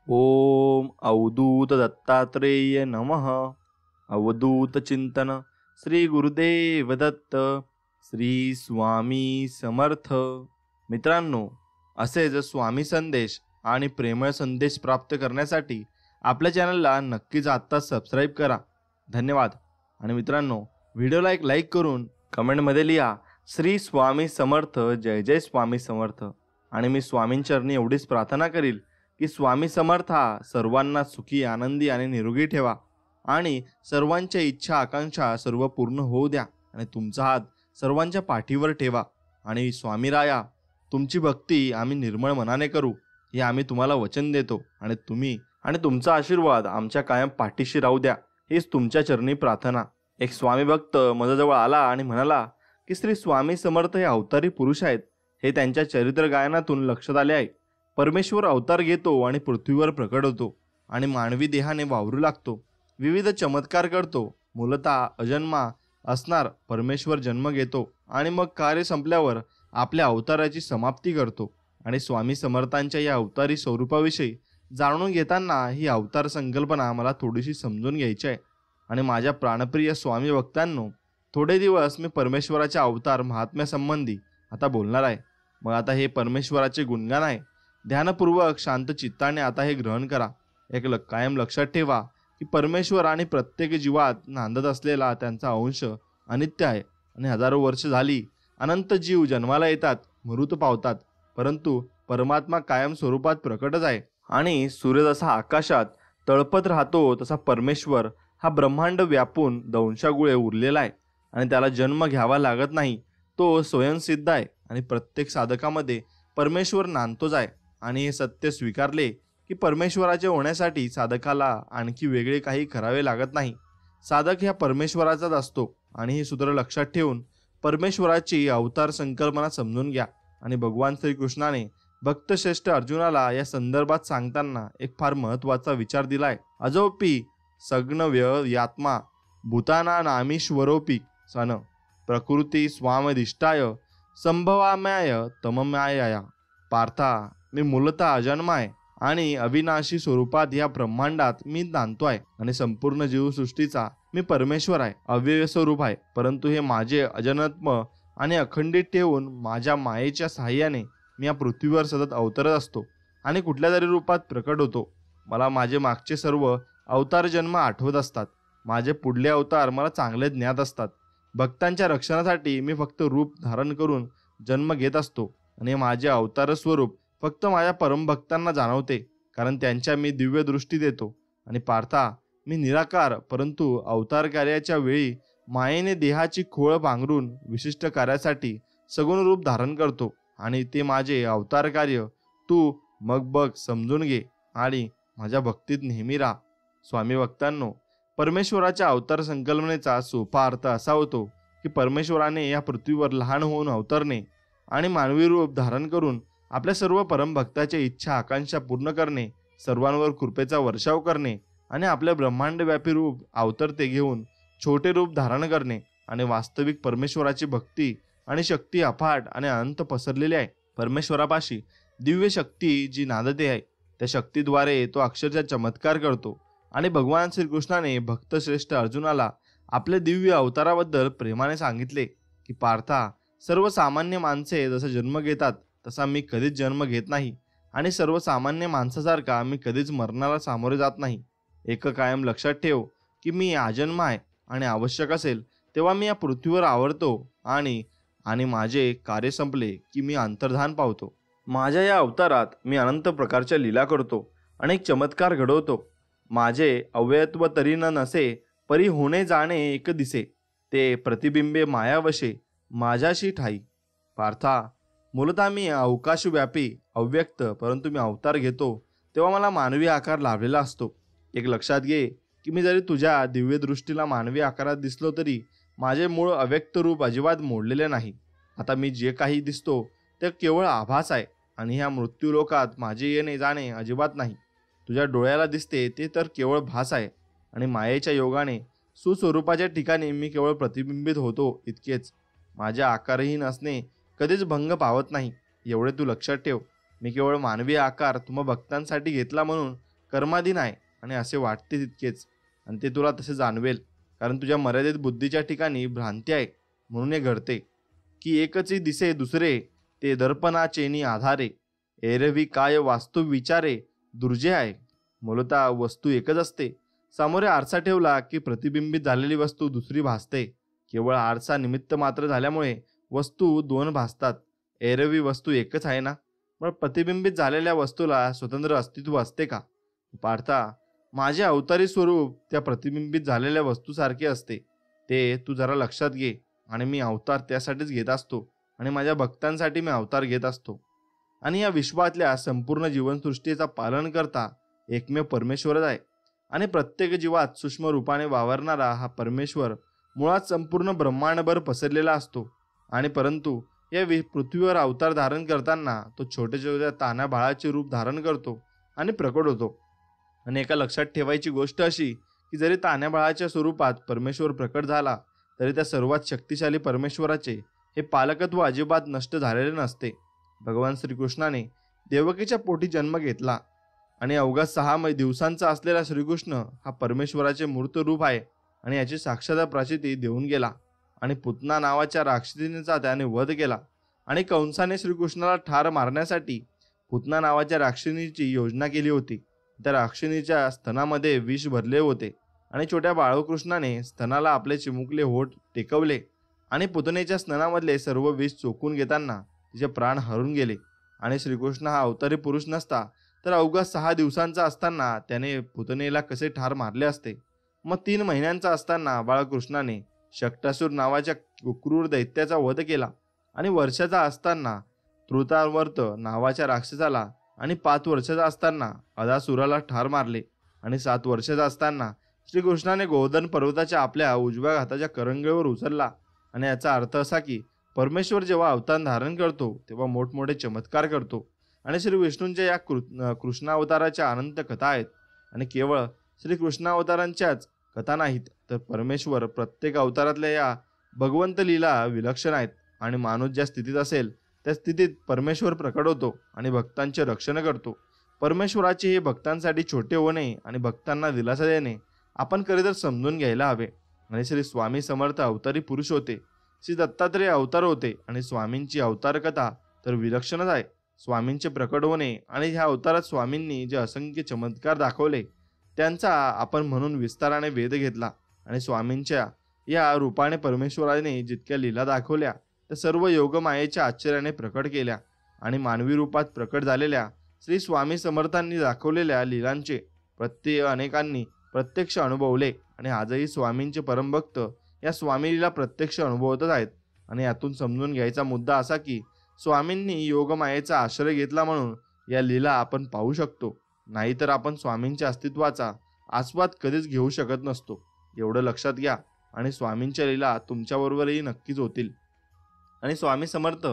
ओम अवधूत दत्तात्रेय नमः. अवधूत चिंतन श्री गुरुदेव दत्त. श्री स्वामी समर्थ. मित्रांनो, असेच स्वामी संदेश आणि प्रेमळ संदेश प्राप्त करण्यासाठी आपल्या चॅनलला नक्कीच आत्ता सबस्क्राईब करा. धन्यवाद. आणि मित्रांनो, व्हिडिओला एक लाईक करून कमेंटमध्ये लिहा श्री स्वामी समर्थ, जय जय स्वामी समर्थ. आणि मी स्वामींचरणी एवढीच प्रार्थना करील की स्वामी समर्थ सर्वांना सुखी, आनंदी आणि निरोगी ठेवा आणि सर्वांच्या इच्छा आकांक्षा सर्व पूर्ण होऊ द्या. आणि तुमचा हात सर्वांच्या पाठीवर ठेवा. आणि स्वामी राया, तुमची भक्ती आम्ही निर्मळ मनाने करू हे आम्ही तुम्हाला वचन देतो. आणि तुम्ही आणि तुमचा आशीर्वाद आमच्या कायम पाठीशी राहू द्या, हीच तुमच्या चरणी प्रार्थना. एक स्वामी भक्त माझ्याजवळ आला आणि म्हणाला की श्री स्वामी समर्थ हे अवतारी पुरुष आहेत. हे त्यांच्या चरित्र गायनातून लक्षात आले आहे. परमेश्वर अवतार घेतो आणि पृथ्वीवर प्रकट होतो आणि मानवी देहाने वावरू लागतो, विविध चमत्कार करतो. मूलतः अजन्मा असणार परमेश्वर जन्म घेतो आणि मग कार्य संपल्यावर आपल्या अवताराची समाप्ती करतो. आणि स्वामी समर्थांच्या या अवतारी स्वरूपाविषयी जाणून घेताना ही अवतार संकल्पना मला थोडीशी समजून घ्यायची आहे. आणि माझ्या प्राणप्रिय स्वामी भक्तांनो, थोडे दिवस मी परमेश्वराच्या अवतार महात्म्यासंबंधी आता बोलणार आहे. मग आता हे परमेश्वराचे गुणगान आहे. ध्यानपूर्वक शांत चित्ताने आता हे ग्रहण करा. एक कायम लक्षात ठेवा की परमेश्वर आणि प्रत्येक जीवात नांदत असलेला त्यांचा अंश अनित्य आहे. आणि हजारो वर्ष झाली अनंत जीव जन्माला येतात, मृत पावतात, परंतु परमात्मा कायम स्वरूपात प्रकटच आहे. आणि सूर्य जसा आकाशात तळपत राहतो तसा परमेश्वर हा ब्रह्मांड व्यापून दंशागुळे उरलेला आहे आणि त्याला जन्म घ्यावा लागत नाही. तो स्वयंसिद्ध आहे आणि प्रत्येक साधकामध्ये परमेश्वर नांदतोच आहे. आणि हे सत्य स्वीकारले की परमेश्वराचे होण्यासाठी साधकाला आणखी वेगळे काही करावे लागत नाही. साधक ह्या परमेश्वराचाच असतो. आणि हे सूत्र लक्षात ठेवून परमेश्वराची अवतार संकल्पना समजून घ्या. आणि भगवान श्रीकृष्णाने भक्तश्रेष्ठ अर्जुनाला या संदर्भात सांगताना एक फार महत्त्वाचा विचार दिलाय. अजोपी सग्नव्य यात्मा भूताना नामीश्वरोपी सन प्रकृती स्वामदिष्टाय संभवाम्याय तमम्याया. पार्था, मी मूलतः अजन्म आहे आणि अविनाशी स्वरूपात या ब्रह्मांडात मी नांदतो आहे. आणि संपूर्ण जीवसृष्टीचा मी परमेश्वर आहे, अव्यय स्वरूप आहे. परंतु हे माझे अजन्म आणि अखंडित ठेवून माझ्या मायेच्या साहाय्याने मी या पृथ्वीवर सतत अवतरत असतो आणि कुठल्या तरी रूपात प्रकट होतो. मला माझे मागचे सर्व अवतार जन्म आठवत असतात. माझे पुढले अवतार मला चांगले ज्ञात असतात. भक्तांच्या रक्षणासाठी मी फक्त रूप धारण करून जन्म घेत असतो. आणि माझे अवतार स्वरूप फक्त माझ्या परमभक्तांना जाणवते, कारण त्यांच्या मी दिव्य दृष्टी देतो. आणि पार्था, मी निराकार, परंतु अवतार कार्याच्या वेळी मायेने देहाची खोळ पांघरून विशिष्ट कार्यासाठी सगुण रूप धारण करतो. आणि ते माझे अवतार कार्य तू मग बघ, समजून घे आणि माझ्या भक्तीत नेहमी राहा. स्वामी भक्तांनो, परमेश्वराच्या अवतार संकल्पनेचा सोपा अर्थ असा होतो की परमेश्वराने या पृथ्वीवर लहान होऊन अवतरणे आणि मानवी रूप धारण करून आपल्या सर्व परमभक्ताच्या इच्छा आकांक्षा पूर्ण करणे, सर्वांवर कृपेचा वर्षाव करणे आणि आपले ब्रह्मांडव्यापी रूप अवतरते घेऊन छोटे रूप धारण करणे. आणि वास्तविक परमेश्वराची भक्ती आणि शक्ती अफाट आणि अनंत पसरलेली आहे. परमेश्वरापाशी दिव्य शक्ती जी नांदते आहे, त्या शक्तीद्वारे तो अक्षरशः चमत्कार करतो. आणि भगवान श्रीकृष्णाने भक्तश्रेष्ठ अर्जुनाला आपल्या दिव्य अवताराबद्दल प्रेमाने सांगितले की पार्था, सर्वसामान्य माणसे जसा जन्म घेतात तसा मी कधीच जन्म घेत नाही आणि सर्वसामान्य माणसासारखा मी कधीच मरणाला सामोरे जात नाही. एक कायम लक्षात ठेव की मी आजन्म आहे आणि आवश्यक असेल तेव्हा मी या पृथ्वीवर आवरतो आणि माझे कार्य संपले की मी अंतर्धान पावतो. माझ्या या अवतारात मी अनंत प्रकारच्या लीला करतो, अनेक चमत्कार घडवतो. माझे अव्ययत्व तरी न नसे, परी होणे जाणे एक दिसे, ते प्रतिबिंबे मायावशे माझ्याशी ठाई. पार्था, मूलतः मी अवकाशव्यापी अव्यक्त, परंतु मी अवतार घेतो तेव्हा मला मानवी आकार लाभलेला असतो. एक लक्षात घे की मी जरी तुझ्या दिव्य दृष्टीला मानवी आकारात दिसलो तरी माझे मूळ अव्यक्त रूप अजिबात मोडलेले नाही. आता मी जे काही दिसतो ते केवळ आभास आहे आणि ह्या मृत्यूलोकात माझे येणे जाणे अजिबात नाही. तुझ्या डोळ्याला दिसते ते तर केवळ भास आहे आणि मायेच्या योगाने सुस्वरूपाच्या ठिकाणी मी केवळ प्रतिबिंबित होतो इतकेच. माझ्या आकारहीन असणे कधीच भंग पावत नाही, एवढे तू लक्षात ठेव. मी केवळ मानवी आकार तुम्हा भक्तांसाठी घेतला म्हणून कर्माधीन आहे आणि असे वाटते तितकेच, आणि ते तुला तसे जाणवेल, कारण तुझ्या मर्यादित बुद्धीच्या ठिकाणी भ्रांती आहे. म्हणून हे घडते की एकची दिसे दुसरे, ते दर्पणाचेनी आधारे. एरवी काय वास्तू विचारे, दुर्जे आहे. मूलतः वस्तू एकच असते. समोर आरसा ठेवला की प्रतिबिंबित झालेली वस्तू दुसरी भासते. केवळ आरसा निमित्त मात्र झाल्यामुळे वस्तू दोन भासतात. एरवी वस्तू एकच आहे ना. पण प्रतिबिंबित झालेल्या वस्तूला स्वतंत्र अस्तित्व असते का? पार्था, माझे अवतारी स्वरूप त्या प्रतिबिंबित झालेल्या वस्तूसारखे असते. ते तू जरा लक्षात घे. आणि मी अवतार त्यासाठीच घेत असतो, आणि माझ्या भक्तांसाठी मी अवतार घेत असतो. आणि या विश्वातल्या संपूर्ण जीवनसृष्टीचा पालन करता एकमेव परमेश्वरच आहे. आणि प्रत्येक जीवात सूक्ष्म रूपाने वावरणारा हा परमेश्वर मुळात संपूर्ण ब्रह्मांडभर पसरलेला असतो. आणि परंतु या पृथ्वीवर अवतार धारण करताना तो छोट्या छोट्या तान्ह्या बाळाचे रूप धारण करतो आणि प्रकट होतो. आणि एका लक्षात ठेवायची गोष्ट अशी की जरी तान्ह्या बाळाच्या स्वरूपात परमेश्वर प्रकट झाला, तरी त्या सर्वात शक्तिशाली परमेश्वराचे हे पालकत्व अजिबात नष्ट झालेले नसते. भगवान श्रीकृष्णाने देवकीच्या पोटी जन्म घेतला, आणि अवघा 6 दिवसांचा असलेला श्रीकृष्ण हा परमेश्वराचे मूर्त रूप आहे, आणि याची साक्षात प्राचिती देऊन गेला. आणि पुतना नावाच्या राक्षसीचा त्याने वध केला. आणि कंसाने श्रीकृष्णाला ठार मारण्यासाठी पुतना नावाच्या राक्षसीची योजना केली होती. त्या राक्षसीच्या स्तनामध्ये विष भरले होते, आणि छोट्या बाळकृष्णाने स्तनाला आपले चिमुकले होठ टेकवले, आणि पुतनेच्या स्तनामधले सर्व विष चोखून घेताना तिचे प्राण हरून गेले. आणि श्रीकृष्ण हा अवतारी पुरुष नसता तर अवघा 6 दिवसांचा असताना त्याने पुतनेला कसे ठार मारले असते. मग 3 महिन्यांचा असताना बाळकृष्णाने शक्टासूर नावाच्या क्रूर दैत्याचा वध केला. आणि वर्षाचा असताना तृतावर्त नावाच्या राक्षसाला, आणि 5 वर्षाचा असताना अदासुराला ठार मारले. आणि 7 वर्षाचा असताना श्रीकृष्णाने गोवर्धन पर्वताच्या आपल्या उजव्या हाताच्या करंगळीवर उचलला. आणि याचा अर्थ असा की परमेश्वर जेव्हा अवतार धारण करतो तेव्हा मोठमोठे चमत्कार करतो. आणि श्री विष्णूंच्या या कृष्णावताराच्या अनंत कथा आहेत. आणि केवळ श्रीकृष्णावतारांच्याच कथा नाहीत, तर परमेश्वर प्रत्येक अवतारातल्या या भगवंत लीला विलक्षण आहेत. आणि माणूस ज्या स्थितीत असेल त्या स्थितीत परमेश्वर प्रकट होतो आणि भक्तांचे रक्षण करतो. परमेश्वराचे हे भक्तांसाठी छोटे होणे आणि भक्तांना दिलासा देणे आपण खरे तर समजून घ्यायला हवे. आणि श्री स्वामी समर्थ अवतारी पुरुष होते, श्री दत्तात्रेय अवतार होते, आणि स्वामींची अवतार कथा तर विलक्षणच आहे. स्वामींचे प्रकट होणे आणि ह्या अवतारात स्वामींनी जे असंख्य चमत्कार दाखवले त्यांचा आपण म्हणून विस्ताराने वेध घेतला. आणि स्वामींच्या या रूपाने परमेश्वराने जितक्या लीला दाखवल्या त्या सर्व योगमायेच्या आश्चर्याने प्रकट केल्या. आणि मानवी रूपात प्रकट झालेल्या श्री स्वामी समर्थांनी दाखवलेल्या लीलांचे अनेकांनी प्रत्यक्ष अनुभवले. आणि आजही स्वामींचे परमभक्त या स्वामी लीला प्रत्यक्ष अनुभवतच आहेत. आणि यातून समजून घ्यायचा मुद्दा असा की स्वामींनी योगमायेचा आश्रय घेतला म्हणून या लीला आपण पाहू शकतो, नाहीतर आपण स्वामींच्या अस्तित्वाचा आस्वाद कधीच घेऊ शकत नसतो. एवढं लक्षात घ्या. आणि स्वामींच्या लीला तुमच्याबरोबरही नक्कीच होतील. आणि स्वामी समर्थ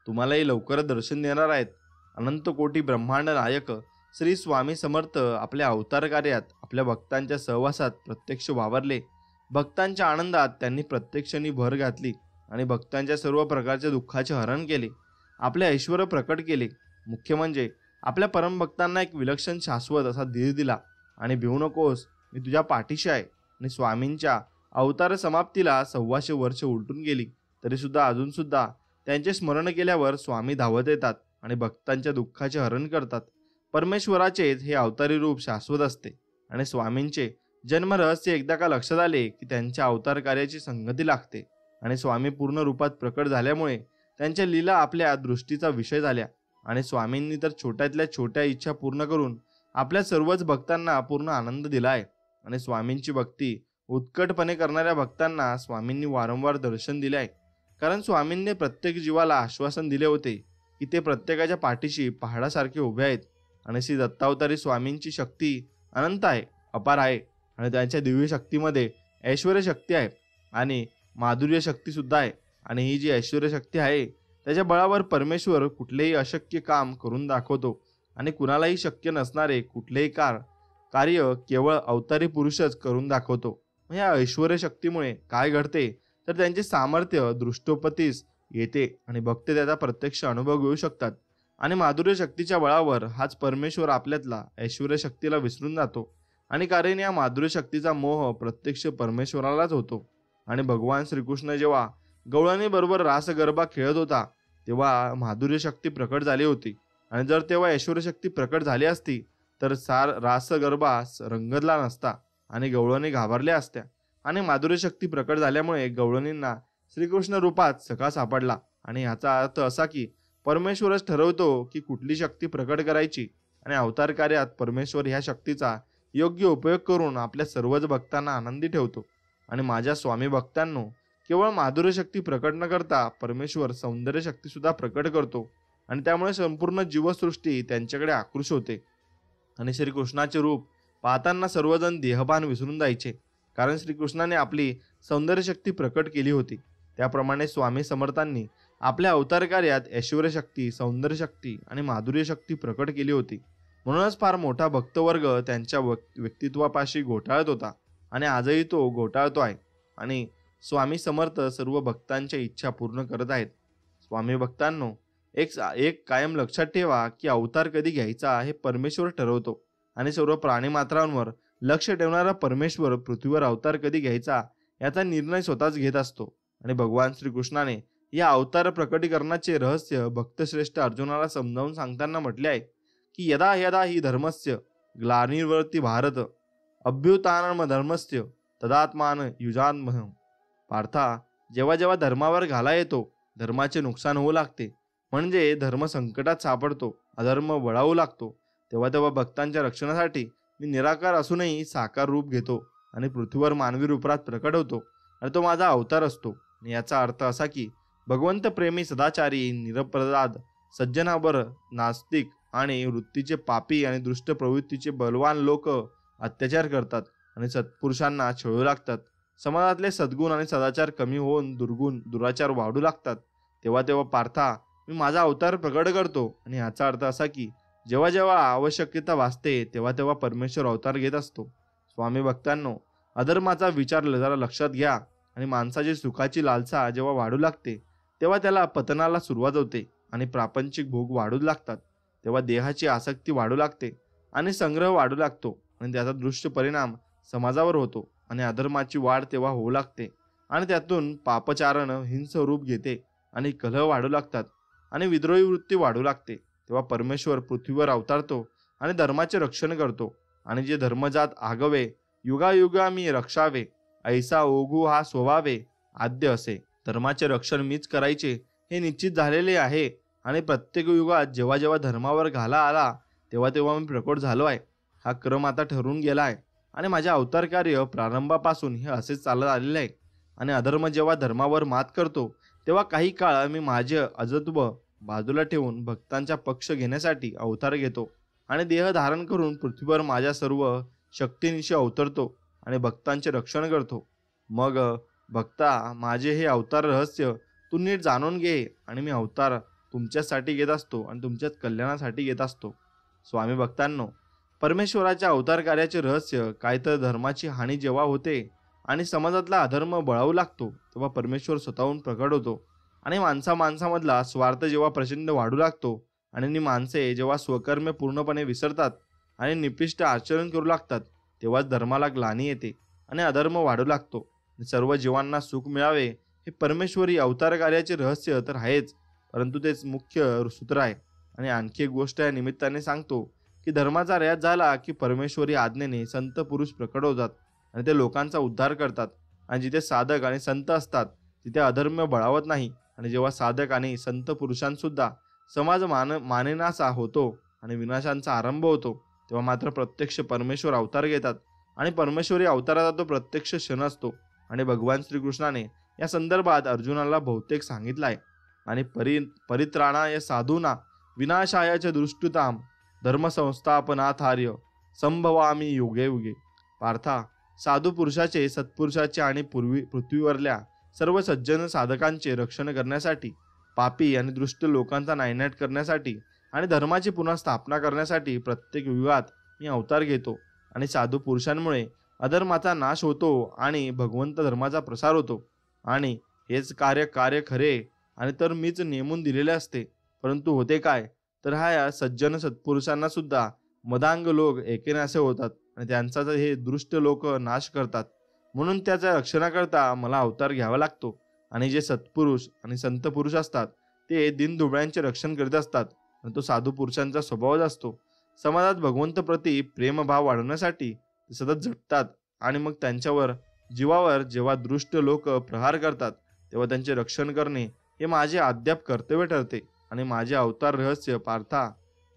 तुम्हालाही लवकरच दर्शन देणार आहेत. अनंत कोटी ब्रह्मांड नायक श्री स्वामी समर्थ आपल्या अवतार कार्यात आपल्या भक्तांच्या सहवासात प्रत्यक्ष वावरले. भक्तांच्या आनंदात त्यांनी प्रत्यक्षाने भर घातली आणि भक्तांच्या सर्व प्रकारच्या दुःखाचे हरण केले. आपले ऐश्वर प्रकट केले. मुख्य म्हणजे आपल्या परमभक्तांना एक विलक्षण शाश्वत असा धीर दिला. आणि भिवू नकोस, मी तुझ्या पाठीशी आहे. आणि स्वामींच्या अवतार समाप्तीला 125 वर्ष उलटून गेली तरी सुद्धा अजून सुद्धा त्यांचे स्मरण केल्यावर स्वामी धावत येतात आणि भक्तांच्या दुःखाचे हरण करतात. परमेश्वराचेच हे अवतारी रूप शाश्वत असते. आणि स्वामींचे जन्म रहस्य एकदा का लक्षात आले की त्यांच्या अवतार कार्याची संगती लागते. आणि स्वामी पूर्ण रूपात प्रकट झाल्यामुळे त्यांच्या लीला आपल्या दृष्टीचा विषय झाल्या. आणि स्वामींनी तर छोट्यातल्या छोट्या इच्छा पूर्ण करून आपल्या सर्वच भक्तांना पूर्ण आनंद दिला आहे. आणि स्वामींची भक्ती उत्कटपणे करणाऱ्या भक्तांना स्वामींनी वारंवार दर्शन दिले आहे. कारण स्वामींनी प्रत्येक जीवाला आश्वासन दिले होते की ते प्रत्येकाच्या पाठीशी पहाडासारखे उभे आहेत. आणि श्री दत्तावतारी स्वामींची शक्ती अनंत आहे, अपार आहे. आणि त्यांच्या दिव्य शक्तीमध्ये ऐश्वर्य शक्ती आहे आणि माधुर्य शक्ती सुद्धा आहे. आणि ही जी ऐश्वर्य शक्ती आहे त्याच्या बळावर परमेश्वर कुठलेही अशक्य काम करून दाखवतो. आणि कुणालाही शक्य नसणारे कुठलेही कार्य केवळ अवतारी पुरुषच करून दाखवतो. या ऐश्वर्य शक्तीमुळे काय घडते तर त्यांचे सामर्थ्य दृष्टोपतीस येते आणि भक्त त्याचा प्रत्यक्ष अनुभव घेऊ शकतात. आणि माधुर्य शक्तीच्या बळावर हाच परमेश्वर आपल्यातला ऐश्वर्य शक्तीला विसरून जातो. आणि कारण या माधुर्य शक्तीचा मोह प्रत्यक्ष परमेश्वरालाच होतो. आणि भगवान श्रीकृष्ण जेव्हा गवळणी बरोबर रास गरबा खेळत होता तेव्हा माधुर्य शक्ती प्रकट झाली होती. आणि जर तेव्हा ऐश्वर्य शक्ती प्रकट झाली असती तर रास गरबा रंगतला नसता आणि गवळणी घाबरल्या असत्या. आणि माधुर्य शक्ती प्रकट झाल्यामुळे गवळणींना श्रीकृष्ण रूपात सखा सापडला. आणि याचा अर्थ असा की परमेश्वरच ठरवतो की कुठली शक्ती प्रकट करायची. आणि अवतार कार्यात परमेश्वर ह्या शक्तीचा योग्य उपयोग करून आपल्या सर्वच भक्तांना आनंदी ठेवतो. आणि माझ्या स्वामी भक्तांनो, केवळ माधुर्य शक्ती प्रकट न करता परमेश्वर सौंदर्य शक्ती सुद्धा प्रकट करतो. आणि त्यामुळे संपूर्ण जीवसृष्टी त्यांच्याकडे आकृष्ट होते. आणि श्रीकृष्णाचे रूप पाहताना सर्वजण देहभान विसरून जायचे, कारण श्रीकृष्णाने आपली सौंदर्य शक्ती प्रकट केली होती. त्याप्रमाणे स्वामी समर्थांनी आपल्या अवतार कार्यात ऐश्वर्य शक्ती, सौंदर्य शक्ती आणि माधुर्य शक्ती प्रकट केली होती. म्हणूनच फार मोठा भक्तवर्ग त्यांच्या व्यक्तित्वापाशी घोटाळत होता आणि आजही तो घोटाळतो आहे. आणि स्वामी समर्थ सर्व भक्तांच्या इच्छा पूर्ण करत आहेत. स्वामी भक्तांनो, एक कायम लक्षात ठेवा की अवतार कधी घ्यायचा हे परमेश्वर ठरवतो. आणि सर्व प्राणीमात्रांवर लक्ष ठेवणारा परमेश्वर पृथ्वीवर अवतार कधी घ्यायचा याचा निर्णय स्वतःच घेत असतो. आणि भगवान श्रीकृष्णाने या अवतार प्रकटीकरणाचे रहस्य भक्तश्रेष्ठ अर्जुनाला समजावून सांगताना म्हटले आहे की यदा यदा ही धर्मस्य ग्लानिर्वृत्ती भारत अभ्युत्थानम धर्मस्य तदात्मान युजात्महं. पार्था, जेव्हा जेव्हा धर्मावर घाला येतो धर्माचे नुकसान होऊ लागते, म्हणजे धर्म संकटात सापडतो, अधर्म बळावू लागतो, तेव्हा तेव्हा भक्तांच्या रक्षणासाठी मी निराकार असूनही साकार रूप घेतो आणि पृथ्वीवर मानवी रूपात प्रकट होतो. आणि तो माझा अवतार असतो. याचा अर्थ असा की भगवंत प्रेमी, सदाचारी, निरपराध, सज्जनावर नास्तिक आणि वृत्तीचे पापी आणि दुष्ट प्रवृत्तीचे बलवान लोक अत्याचार करतात आणि सत्पुरुषांना छळू लागतात. समाजातले सद्गुण आणि सदाचार कमी होऊन दुर्गुण, दुराचार वाढू लागतात. तेव्हा तेव्हा पार्था, मी माझा अवतार प्रकट करतो. आणि याचा अर्थ असा की जेव्हा जेव्हा आवश्यकता वाचते तेव्हा तेव्हा परमेश्वर अवतार घेत असतो. स्वामी भक्तांनो, अधर्माचा विचार जरा लक्षात घ्या. आणि माणसाची सुखाची लालसा जेव्हा वाढू लागते तेव्हा त्याला पतनाला सुरुवात होते आणि प्रापंचिक भोग वाढू लागतात. तेव्हा देहाची आसक्ती वाढू लागते आणि संग्रह वाढू लागतो आणि त्याचा दृश्य परिणाम समाजावर होतो. आणि अधर्माची वाढ तेव्हा होऊ लागते आणि त्यातून पापचारण हिंस रूप घेते आणि कलह वाढू लागतात आणि विद्रोही वृत्ती वाढू लागते. तेव्हा परमेश्वर पृथ्वीवर अवतारतो आणि धर्माचे रक्षण करतो. आणि जे धर्मजात आगवे युगायुगा मी रक्षावे, ऐसा ओघू हा स्वभावे आद्य असे. धर्माचे रक्षण मीच करायचे हे निश्चित झालेले आहे. आणि प्रत्येक युगात जेव्हा जेव्हा धर्मावर घाला आला तेव्हा तेव्हा मी प्रकट झालो आहे. हा क्रम आता ठरून गेला आहे आणि माझे अवतार कार्य प्रारंभापासून हे असेच चालत आलेले आहे. आणि अधर्म जेव्हा धर्मावर मात करतो तेव्हा काही काळ मी माझे अजत्व बाजूला ठेवून भक्तांचा पक्ष घेण्यासाठी अवतार घेतो आणि देह धारण करून पृथ्वीवर माझ्या सर्व शक्तीनिशी अवतरतो आणि भक्तांचे रक्षण करतो. मग भक्ता, माझे हे अवतार रहस्य तू नीट जाणून घे. आणि मी अवतार तुमच्यासाठी घेत असतो आणि तुमच्याच कल्याणासाठी घेत असतो. स्वामी भक्तांनो, परमेश्वराच्या अवतार कार्याचे रहस्य काय तर धर्माची हानी जेव्हा होते आणि समाजातला अधर्म बळावू लागतो तेव्हा परमेश्वर स्वतःहून प्रकट होतो. आणि माणसामधला स्वार्थ जेव्हा प्रचंड वाढू लागतो आणि माणसे जेव्हा स्वकर्म पूर्णपणे विसरतात आणि निपिष्ट आचरण करू लागतात तेव्हाच धर्माला ग्लानी येते आणि अधर्म वाढू लागतो. सर्व जीवांना सुख मिळावे हे परमेश्वरी अवतार कार्याचे रहस्य तर आहेच, परंतु तेच मुख्य सूत्र आहे. आणि आणखी एक गोष्ट या निमित्ताने सांगतो की धर्माचा रयात झाला की परमेश्वरी आज्ञेने संत पुरुष प्रकट होतात आणि ते लोकांचा उद्धार करतात. आणि जिथे साधक आणि संत असतात तिथे अधर्म बळावत नाही. आणि जेव्हा साधक आणि संत पुरुषांसुद्धा समाज मानेनासा होतो आणि विनाशांचा आरंभ होतो तेव्हा मात्र प्रत्यक्ष परमेश्वर अवतार घेतात. आणि परमेश्वरी अवताराचा तो प्रत्यक्ष क्षण असतो. आणि भगवान श्रीकृष्णाने या संदर्भात अर्जुनाला बहुतेक सांगितलं आहे. आणि परित्राणाय साधूना विनाशाय च दुष्कृताम धर्मसंस्थापनाथार्य संभवामी युगे युगे. पार्था, साधू पुरुषाचे, सत्पुरुषाचे आणि पृथ्वीवरल्या सर्व सज्जन साधकांचे रक्षण करण्यासाठी, पापी आणि दुष्ट लोकांचा नायनाट करण्यासाठी आणि धर्माची पुन्हा स्थापना करण्यासाठी प्रत्येक युगात मी अवतार घेतो. आणि साधू पुरुषांमुळे अधर्माचा नाश होतो आणि भगवंत धर्माचा प्रसार होतो. आणि हेच कार्य खरे आणि तर मीच नेमून दिलेले असते. परंतु होते काय, तर हा या सज्जन सत्पुरुषांना सुद्धा मदांग लोक एकेनासे होतात आणि त्यांचा हे दृष्ट लोक नाश करतात. म्हणून त्याच्या रक्षणाकरता मला अवतार घ्यावा लागतो. आणि जे सत्पुरुष आणि संत पुरुष असतात ते दिनदुबळ्यांचे रक्षण करीत असतात आणि तो साधू पुरुषांचा स्वभावच असतो. समाजात भगवंत प्रति प्रेमभाव वाढवण्यासाठी ते सतत झटतात आणि मग त्यांच्यावर जीवावर जेव्हा दृष्ट लोक प्रहार करतात तेव्हा त्यांचे रक्षण करणे हे माझे अद्याप कर्तव्य ठरते. आणि माझे अवतार रहस्य पार्था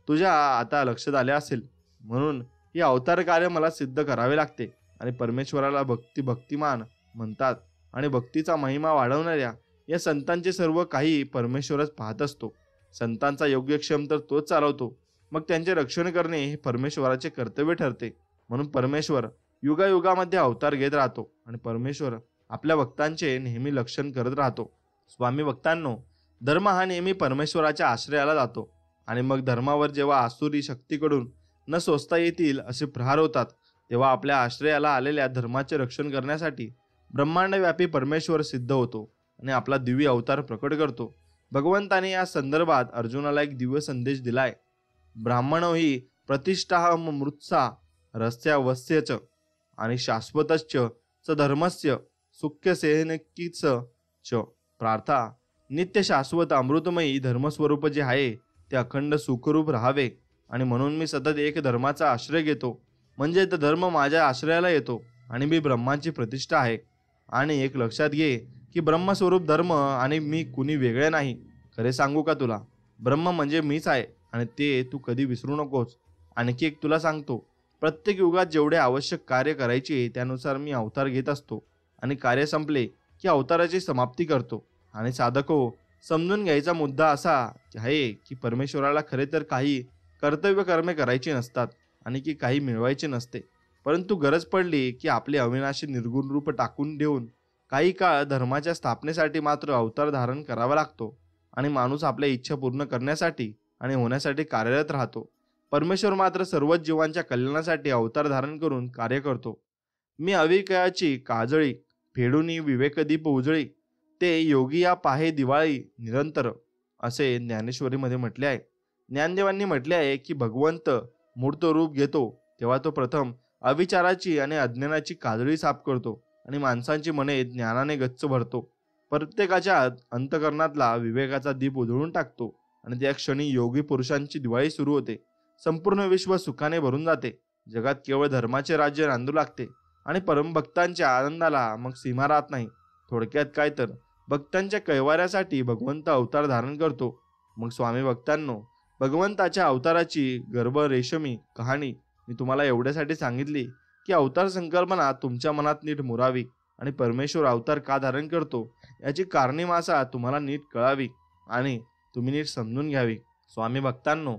तुझ्या आता लक्षात आले असेल. म्हणून हे अवतार कार्य मला सिद्ध करावे लागते. आणि परमेश्वराला भक्तिमान म्हणतात आणि भक्तीचा महिमा वाढवणाऱ्या या संतांचे सर्व काही परमेश्वरच पाहत असतो. संतांचा योग्यक्षम तर तोच चालवतो. मग त्यांचे रक्षण करणे हे परमेश्वराचे कर्तव्य ठरते. म्हणून परमेश्वर युगायुगामध्ये अवतार घेत राहतो आणि परमेश्वर आपल्या भक्तांचे नेहमी रक्षण करत राहतो. स्वामी भक्तांनो, धर्म हा नेहमी परमेश्वराच्या आश्रयाला जातो. आणि मग धर्मावर जेव्हा आसुरी शक्तीकडून न सोसता येतील असे प्रहार होतात तेव्हा आपल्या आश्रयाला आलेल्या धर्माचे रक्षण करण्यासाठी ब्रह्मांडव्यापी परमेश्वर सिद्ध होतो आणि आपला दिव्य अवतार प्रकट करतो. भगवंताने या संदर्भात अर्जुनाला एक दिव्य संदेश दिलाय. ब्राह्मणो हि प्रतिष्ठाहम मृत्सा रस्त्या वस्यच आणि शाश्वतश्च च धर्मस्य सुख्य सेनकीच च प्रार्था नित्य शाश्वत अमृतमयी धर्मस्वरूप जे आहे ते अखंड सुखरूप राहावे. आणि म्हणून मी सतत एक धर्माचा आश्रय घेतो. म्हणजे तो धर्म माझ्या आश्रयाला येतो आणि मी ब्रह्माची प्रतिष्ठा आहे. आणि एक लक्षात घे की ब्रह्मस्वरूप धर्म आणि मी कुणी वेगळे नाही. खरे सांगू का तुला, ब्रह्म म्हणजे मीच आहे आणि ते तू कधी विसरू नकोस. आणखी एक तुला सांगतो, प्रत्येक युगात जेवढे आवश्यक कार्य करायचे त्यानुसार मी अवतार घेत असतो आणि कार्य संपले की अवताराची समाप्ती करतो. आणि साधको, समजून घ्यायचा मुद्दा असा आहे की परमेश्वराला खरे तर काही कर्तव्य कर्मे करायची नसतात आणि की काही मिळवायचे नसते. परंतु गरज पडली की आपले अविनाशी निर्गुण रूप टाकून देऊन काही काळ धर्माच्या स्थापनेसाठी मात्र अवतार धारण करावा लागतो. आणि माणूस आपल्या इच्छा पूर्ण करण्यासाठी आणि होण्यासाठी कार्यरत राहतो. परमेश्वर मात्र सर्वच जीवांच्या कल्याणासाठी अवतार धारण करून कार्य करतो. मी अविकयाची काजळी फेडून विवेकदीप उजळी ते योगी या पाहे दिवाळी निरंतर असे ज्ञानेश्वरीमध्ये म्हटले आहे. ज्ञानदेवांनी म्हटले आहे की भगवंत मूर्त रूप घेतो तेव्हा तो प्रथम अविचाराची आणि अज्ञानाची काजळी साफ करतो आणि माणसांची मने ज्ञानाने गच्च भरतो. प्रत्येकाच्या अंतकरणातला विवेकाचा दीप उजळून टाकतो आणि त्या क्षणी योगी पुरुषांची दिवाळी सुरू होते. संपूर्ण विश्व सुखाने भरून जाते. जगात केवळ धर्माचे राज्य नांदू लागते आणि परमभक्तांच्या आनंदाला मग सीमा राहत नाही. थोडक्यात काय तर भक्तांच्या कैवाऱ्यासाठी भगवंत अवतार धारण करतो. मग स्वामी भक्तांनो, भगवंताच्या अवताराची गर्भ रेशमी कहाणी मी तुम्हाला एवढ्यासाठी सांगितली की अवतार संकल्पना तुमच्या मनात नीट मुरावी आणि परमेश्वर अवतार का धारण करतो याची कारणीमासा तुम्हाला नीट कळावी आणि तुम्ही नीट समजून घ्यावी. स्वामी भक्तांनो,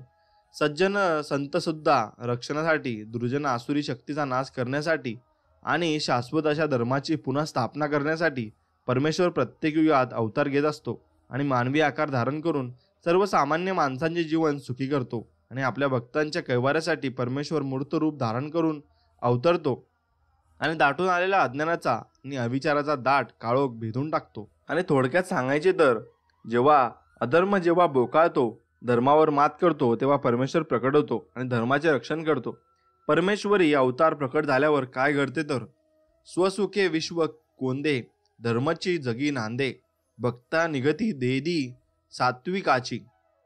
सज्जन संत सुद्धा रक्षणासाठी, दुर्जन आसुरी शक्तीचा नाश करण्यासाठी आणि शाश्वत अशा धर्माची पुन्हा स्थापना करण्यासाठी परमेश्वर प्रत्येक युगात अवतार घेत असतो आणि मानवी आकार धारण करून सर्वसामान्य माणसांचे जीवन सुखी करतो. आणि आपल्या भक्तांच्या कैवाऱ्यासाठी परमेश्वर मूर्त रूप धारण करून अवतरतो आणि दाटून आलेला अज्ञानाचा आणि अविचाराचा दाट काळोख भेदून टाकतो. आणि थोडक्यात सांगायचे तर जेव्हा बोकाळतो, धर्मावर मात करतो तेव्हा परमेश्वर प्रकट होतो आणि धर्माचे रक्षण करतो. परमेश्वरी अवतार प्रकट झाल्यावर काय घडते तर स्वसुखे विश्व कोंदे, धर्माची जगी नांदे, भक्ता निगती देदी सात्विकाची.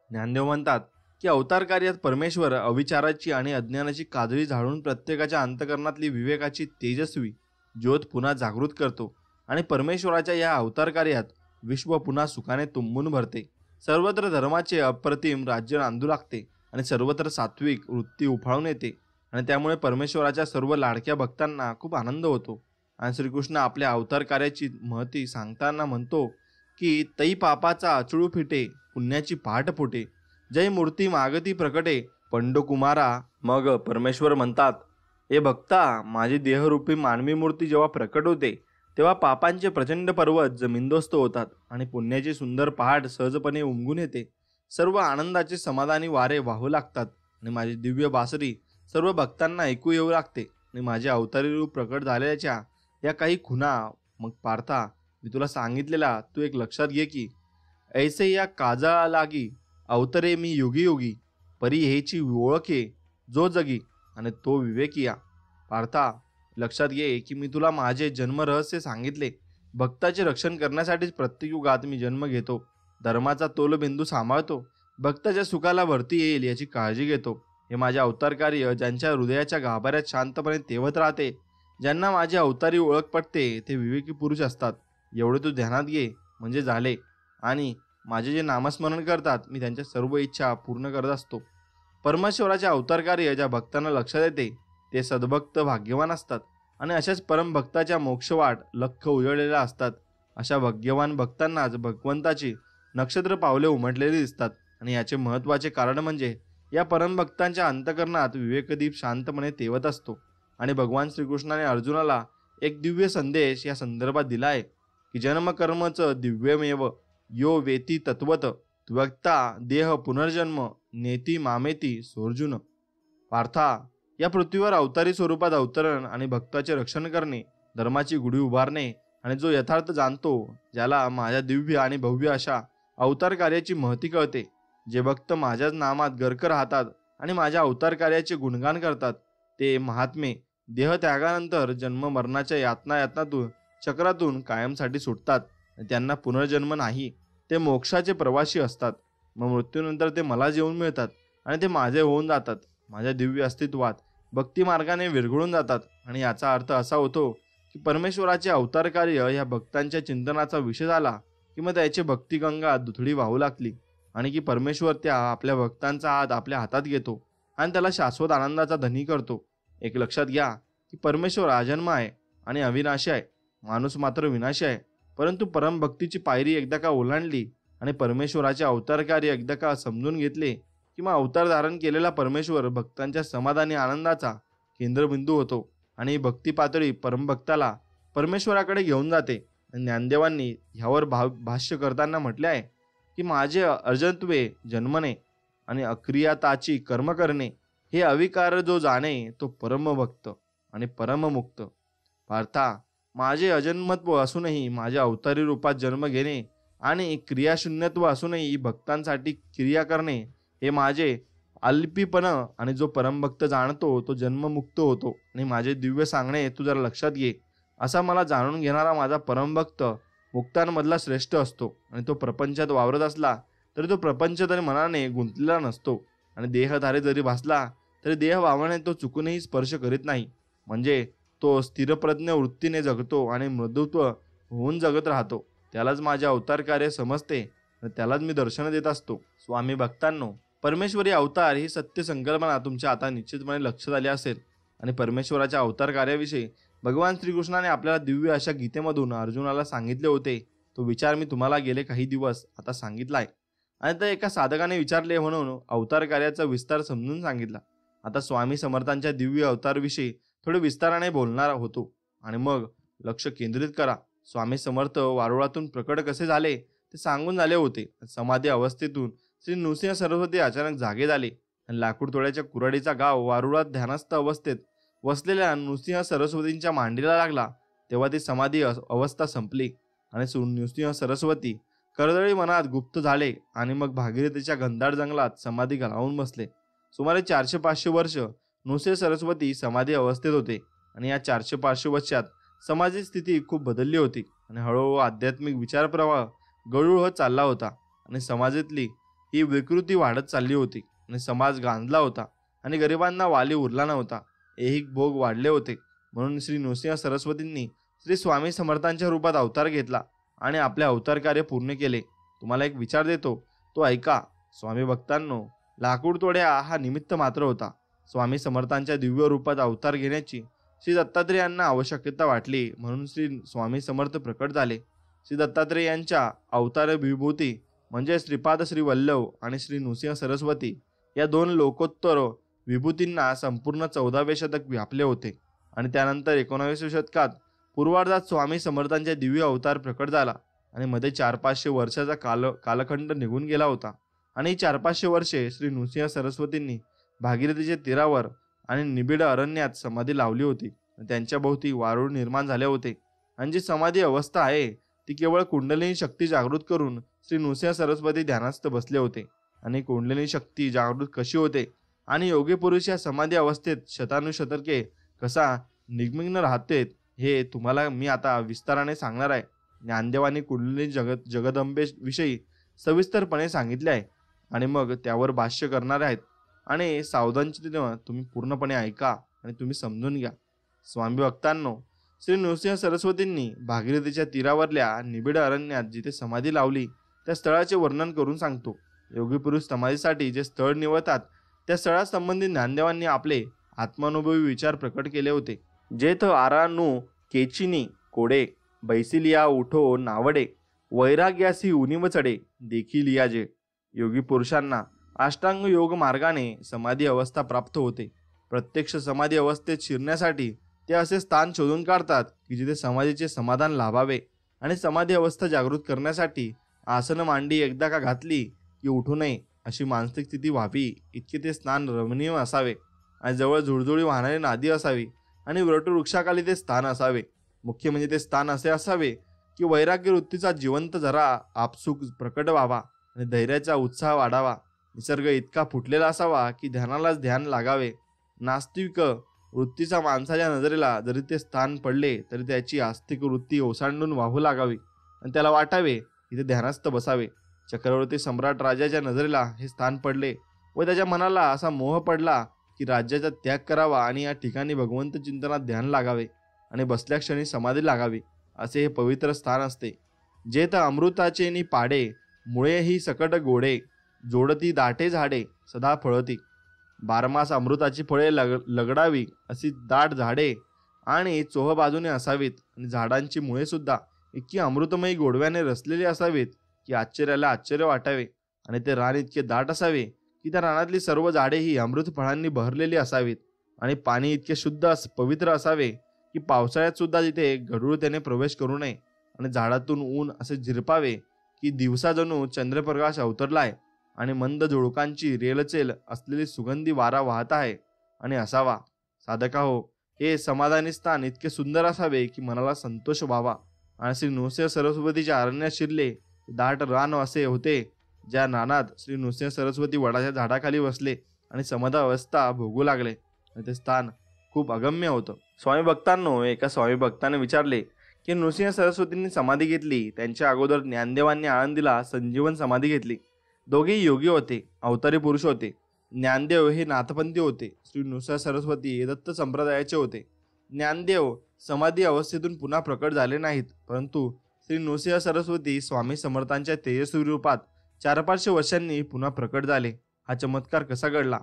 ज्ञानदेव म्हणतात की अवतार कार्यात परमेश्वर अविचाराची आणि अज्ञानाची काजळी झाडून प्रत्येकाच्या अंतकरणातली विवेकाची तेजस्वी ज्योत पुन्हा जागृत करतो आणि परमेश्वराच्या या अवतार कार्यात विश्व पुन्हा सुखाने तुंबून भरते. सर्वत्र धर्माचे अप्रतिम राज्य नांदू लागते आणि सर्वत्र सात्विक वृत्ती उफाळून येते आणि त्यामुळे परमेश्वराच्या सर्व लाडक्या भक्तांना खूप आनंद होतो. आणि श्रीकृष्ण आपल्या अवतार कार्याची महती सांगताना म्हणतो की तै पापाचा अचळू फिटे, पुण्याची पहाट फुटे, जय मूर्ती मागती प्रकटे पंडकुमारा. मग परमेश्वर म्हणतात, हे भक्ता, माझी देहरूपी मानवी मूर्ती जेव्हा प्रकट होते तेव्हा पापांचे प्रचंड पर्वत जमीनदोस्त होतात आणि पुण्याची सुंदर पहाट सहजपणे उमगून येते. सर्व आनंदाचे समाधानी वारे वाहू लागतात आणि माझी दिव्य बासरी सर्व भक्तांना ऐकू येऊ लागते आणि माझे अवतारी रूप प्रकट झाल्याच्या या काही खुणा मग पार्था मी तुला सांगितलेला तू एक लक्षात घे की ऐसे या काजळा लागी अवतरे मी योगी योगी परी हेची ओळखे जो जगी आणि तो विवेकिया. पार्था, लक्षात घे की मी तुला माझे जन्मरहस्य सांगितले. भक्ताचे रक्षण करण्यासाठीच प्रत्येक युगात मी जन्म घेतो. धर्माचा तोलबिंदू सांभाळतो. भक्ताच्या सुखाला भरती येईल याची काळजी घेतो. हे माझे अवतार कार्य ज्यांच्या हृदयाच्या गाभाऱ्यात शांतपणे तेवत राहते, ज्यांना माझी अवतारी ओळख पटते, ते विवेकी पुरुष असतात. एवढे तू ध्यानात घे म्हणजे झाले. आणि माझे जे नामस्मरण करतात मी त्यांच्या सर्व इच्छा पूर्ण करत असतो. परमेश्वराचे अवतार कार्य ज्या भक्तांना लक्षात येते ते सद्भक्त भाग्यवान असतात आणि अशाच परमभक्ताच्या मोक्षवाट लख उजळलेल्या असतात. अशा भाग्यवान भक्तांनाच भगवंताची नक्षत्र पावले उमटलेली दिसतात. आणि याचे महत्त्वाचे कारण म्हणजे या परमभक्तांच्या अंतकरणात विवेकदीप शांतपणे तेवत असतो. आणि भगवान श्रीकृष्णाने अर्जुनाला एक दिव्य संदेश या संदर्भात दिला आहे की जन्मकर्मच दिव्यमेव यो वेती तत्वत त्वक्ता देह पुनर्जन्म नेती मामेती सोर्जुन. पार्था, या पृथ्वीवर अवतारी स्वरूपात अवतरण आणि भक्ताचे रक्षण करणे, धर्माची गुढी उभारणे आणि जो यथार्थ जाणतो, ज्याला माझ्या दिव्य आणि भव्य अशा अवतार कार्याची महती कळते, जे भक्त माझ्याच नामात गर्क राहतात आणि माझ्या अवतार कार्याचे गुणगान करतात, ते महात्मे देहत्यागानंतर जन्म मरणाच्या यातनातून चक्रातून कायमसाठी सुटतात. त्यांना पुनर्जन्म नाही, ते मोक्षाचे प्रवासी असतात. मग मृत्यूनंतर ते मला जेवून मिळतात आणि ते माझे होऊन जातात. माझ्या दिव्य अस्तित्वात भक्ती मार्गाने विरघळून जातात. आणि याचा अर्थ असा होतो की परमेश्वराचे अवतार कार्य ह्या भक्तांच्या चिंतनाचा विषय झाला की मग त्याची भक्तिगंगा दुथडी वाहू लागली आणि की परमेश्वर त्या आपल्या भक्तांचा हात आपल्या हातात घेतो आणि त्याला शाश्वत आनंदाचा धनी करतो. एक लक्षात घ्या की परमेश्वर अजन्म आहे आणि अविनाशी आहे. माणूस मात्र विनाशी आहे. परंतु परमभक्तीची पायरी एकदा का ओलांडली आणि परमेश्वराचे अवतार कार्य एकदा का समजून घेतले किंवा अवतार धारण केलेला परमेश्वर भक्तांच्या समाधानी आनंदाचा केंद्रबिंदू होतो आणि भक्ती पातळी परमभक्ताला परमेश्वराकडे घेऊन जाते. ज्ञानदेवांनी ह्यावर भाष्य करताना म्हटले आहे की माझे अर्जंत्वे जन्मने आणि अक्रियाताची कर्म करणे हे अविकार जो जाणे तो परमभक्त आणि परममुक्त. पार्था, माझे अजन्मत्व असूनही माझ्या अवतारी रूपात जन्म घेणे आणि क्रियाशून्यत्व असूनही भक्तांसाठी क्रिया करणे हे माझे अल्पीपण आणि जो परमभक्त जाणतो तो जन्ममुक्त होतो. आणि माझे दिव्य सांगणे तू जरा लक्षात घे. असा मला जाणून घेणारा माझा परमभक्त मुक्तांमधला श्रेष्ठ असतो. आणि तो प्रपंचात वावरत असला तरी तो प्रपंच तरी मनाने गुंतलेला नसतो आणि देहधारे जरी भासला तरी देह भावाने तो चुकूनही स्पर्श करीत नाही. म्हणजे तो स्थिरप्रज्ञ वृत्तीने जगतो आणि मृदुत्व होऊन जगत राहतो. त्यालाच माझे अवतार कार्य समजते आणि त्यालाच मी दर्शन देत असतो. स्वामी भक्तांनो, परमेश्वरी अवतार ही सत्य संकल्पना तुमच्या आता निश्चितपणे लक्षात आली असेल. आणि परमेश्वराच्या अवतार कार्याविषयी भगवान श्रीकृष्णाने आपल्याला दिव्य अशा गीतेमधून अर्जुनाला सांगितले होते. तो विचार मी तुम्हाला गेले काही दिवस आता सांगितलाय. आणि तर एका साधकाने विचारले म्हणून अवतार कार्याचा विस्तार समजून सांगितला. आता स्वामी समर्थांच्या दिव्य अवतारविषयी थोडे विस्ताराने बोलणार होतो. आणि मग लक्ष केंद्रित करा. स्वामी समर्थ वारुळातून प्रकट कसे झाले ते सांगून झाले होते. समाधी अवस्थेतून श्री नृसिंह सरस्वती अचानक जागे झाले आणि लाकूड तोड्याच्या कुऱ्हाडीचा गाव वारुळात ध्यानस्थ अवस्थेत वसलेल्या नृसिंह सरस्वतींच्या मांडीला लागला. तेव्हा ती समाधी अवस्था संपली आणि नृसिंह सरस्वती कर्दळी मनात गुप्त झाले आणि मग भागीरथीच्या घनदाट जंगलात समाधी घालावून बसले. सुमारे 400-500 वर्ष नृसिंह सरस्वती समाधी अवस्थेत होते. आणि या 400-500 वर्षात समाजाची स्थिती खूप बदलली होती आणि हळूहळू आध्यात्मिक विचार प्रवाह गळूळ होत चालला होता आणि समाजातली ही विकृती वाढत चालली होती आणि समाज गांजला होता आणि गरिबांना वाली उरला नव्हता. ऐहिक भोग वाढले होते. म्हणून श्री नृसिंह सरस्वतींनी श्री स्वामी समर्थांच्या रूपात अवतार घेतला आणि आपले अवतार कार्य पूर्ण केले. तुम्हाला एक विचार देतो, तो ऐका. स्वामी भक्तांनो, लाकूड तोड्या हा निमित्त मात्र होता. स्वामी समर्थांच्या दिव्य रूपात अवतार घेण्याची श्री दत्तात्रेयांना आवश्यकता वाटली म्हणून श्री स्वामी समर्थ प्रकट झाले. श्री दत्तात्रेय यांच्या अवतार विभूती म्हणजे श्रीपाद श्री वल्लभ आणि श्री नृसिंह सरस्वती या 2 लोकोत्तर विभूतींना संपूर्ण 14वे शतक व्यापले होते. आणि त्यानंतर 19व्या शतकात पूर्वार्धात स्वामी समर्थांच्या दिव्य अवतार प्रकट झाला आणि मध्ये 400-500 वर्षाचा कालखंड निघून गेला होता. आणि 400-500 वर्षे श्री नृसिंह सरस्वतींनी भागीरथीच्या तीरावर आणि निबिड अरण्यात समाधी लावली होती. त्यांच्या भोवती वारुळ निर्माण झाले होते आणि जी समाधी अवस्था आहे ती केवळ कुंडलिनी शक्ती जागृत करून श्री नृसिंह सरस्वती ध्यानस्थ बसले होते. आणि कुंडलिनी शक्ती जागृत कशी होते आणि योगी पुरुष या समाधी अवस्थेत शतानुशतके कसा निग्न राहते, हे तुम्हाला मी आता विस्ताराने सांगणार आहे. ज्ञानदेवानी कुंडलिनी जगदंबे विषयी सविस्तरपणे सांगितले आहे आणि मग त्यावर भाष्य करणार आहेत. आणि सावधानतेने तुम्ही पूर्णपणे ऐका आणि तुम्ही समजून घ्या. स्वामी भक्तांनो, श्री नृसिंह सरस्वतींनी भागीरथीच्या तीरावरल्या निबिड अरण्यात जिथे समाधी लावली त्या स्थळाचे वर्णन करून सांगतो. योगी पुरुष समाधीसाठी जे स्थळ निवडतात त्या स्थळासंबंधी ज्ञानदेवांनी आपले आत्मानुभवी विचार प्रकट केले होते. जेथ आरानू केचिनी कोडे बैसिलिया उठो नावडे वैराग्यासी उनिव चढे देखील लियाजे. योगी पुरुषांना अष्टांग योग मार्गाने समाधी अवस्था प्राप्त होते. प्रत्यक्ष समाधी अवस्थेत शिरण्यासाठी ते असे स्थान शोधून काढतात की जिथे समाधीचे समाधान लाभावे आणि समाधी अवस्था जागृत करण्यासाठी आसन मांडी एकदा का घातली की उठू नये अशी मानसिक स्थिती व्हावी इतके ते स्थान रमणीय असावे आणि जवळ झुळझुळी वाहणारी नादी असावी आणि वृक्षाखाली ते स्थान असावे. मुख्य म्हणजे ते स्थान असे असावे की वैराग्य वृत्तीचा जिवंत जरा आपसूक प्रकट व्हावा आणि धैर्याचा उत्साह वाढावा. निसर्ग इतका फुटलेला असावा की ध्यानालाच ध्यान लागावे. नास्तिक वृत्तीचा माणसाच्या नजरेला जरी ते स्थान पडले तरी त्याची आस्तिक वृत्ती ओसांडून वाहू लागावी आणि त्याला वाटावे इथे ध्यानस्थ बसावे. चक्रवर्ती सम्राट राजाच्या नजरेला हे स्थान पडले व त्याच्या मनाला असा मोह पडला की राज्याचा त्याग करावा आणि या ठिकाणी भगवंत चिंतनात ध्यान लागावे आणि बसल्या क्षणी समाधी लागावी. असे हे पवित्र स्थान असते. जेथ अमृताचे नि पाडे मुळे ही सकट गोडे जोडती दाटे झाडे सदा फळती. बारमास अमृताची फळे लगडावी अशी दाट झाडे आणि चोह बाजूने असावीत आणि झाडांची मुळे सुद्धा इतकी अमृतमयी गोडव्याने रचलेली असावीत की आश्चर्याला आश्चर्य वाटावे आणि ते रान इतके दाट असावे की त्या रानातली सर्व झाडे ही अमृत फळांनी बहरलेली असावीत आणि पाणी इतके शुद्ध पवित्र असावे की पावसाळ्यात सुद्धा तिथे गढूळ त्याने प्रवेश करू नये आणि झाडातून ऊन असे झिरपावे की दिवसा जणू चंद्रप्रकाश अवतरलाय आणि मंद झुळकांची रेलचेल असलेली सुगंधी वारा वाहत आहे आणि असावा. साधका हो, हे समाधानी स्थान इतके सुंदर असावे की मनाला संतोष व्हावा. आणि श्री नृसिंह सरस्वतीच्या अरण्यात शिरले दाट रान असे होते ज्या रानात श्री नृसिंह सरस्वती वडाच्या झाडाखाली बसले आणि समाधा अवस्था भोगू लागले आणि ते स्थान खूप अगम्य होतं. स्वामी भक्तांनो, एका स्वामी भक्ताने विचारले की नृसिंह सरस्वतींनी समाधी घेतली त्यांच्या अगोदर ज्ञानदेवांनी आळंदीला संजीवन समाधी घेतली. दोघेही योगी होते, अवतारी पुरुष होते. ज्ञानदेव हे नाथपंथी होते. श्री नृसिंह सरस्वती हे दत्त संप्रदायाचे होते. ज्ञानदेव समाधी अवस्थेतून पुन्हा प्रकट झाले नाहीत, परंतु श्री नृसिंह सरस्वती स्वामी समर्थांच्या तेजस्वी रूपात 400-500 वर्षांनी पुन्हा प्रकट झाले. हा चमत्कार कसा घडला?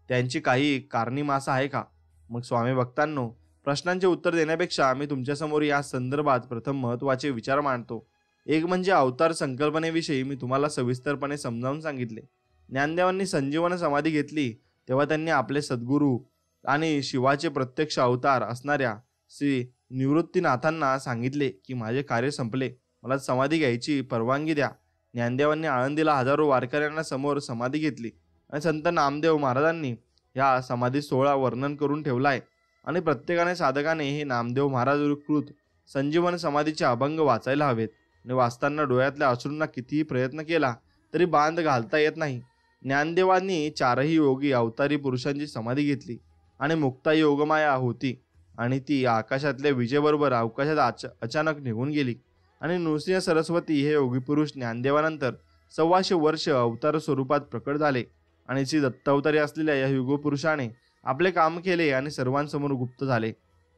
त्यांची काही कारणीमासा आहे का? मग स्वामी भक्तांनो, प्रश्नांचे उत्तर देण्यापेक्षा मी तुमच्यासमोर या संदर्भात प्रथम महत्त्वाचे विचार मांडतो. एक म्हणजे अवतार संकल्पनेविषयी मी तुम्हाला सविस्तरपणे समजावून सांगितले. ज्ञानदेवांनी संजीवन समाधी घेतली तेव्हा त्यांनी आपले सद्गुरू आणि शिवाचे प्रत्यक्ष अवतार असणाऱ्या श्री निवृत्तीनाथांना सांगितले की माझे कार्य संपले, मला समाधी घ्यायची परवानगी द्या. ज्ञानदेवांनी आळंदीला हजारो वारकऱ्यांना समोर समाधी घेतली आणि संत नामदेव महाराजांनी ह्या समाधी सोहळा वर्णन करून ठेवला आहे आणि प्रत्येकाने साधकाने हे नामदेव महाराज कृत संजीवन समाधीचे अभंग वाचायला हवेत आणि वाचताना डोळ्यातल्या अश्रूंना कितीही प्रयत्न केला तरी बांध घालता येत नाही. ज्ञानदेवांनी 4ही योगी अवतारी पुरुषांची समाधी घेतली आणि मुक्ता योगमाया होती आणि ती आकाशातल्या विजेबरोबर अवकाशात अचानक निघून गेली. आणि नृसिंह सरस्वती हे योगी पुरुष ज्ञानदेवानंतर 125 वर्ष अवतार स्वरूपात प्रकट झाले आणि श्री दत्तावतारी असलेल्या या युगपुरुषाने आपले काम केले आणि सर्वांसमोर गुप्त झाले.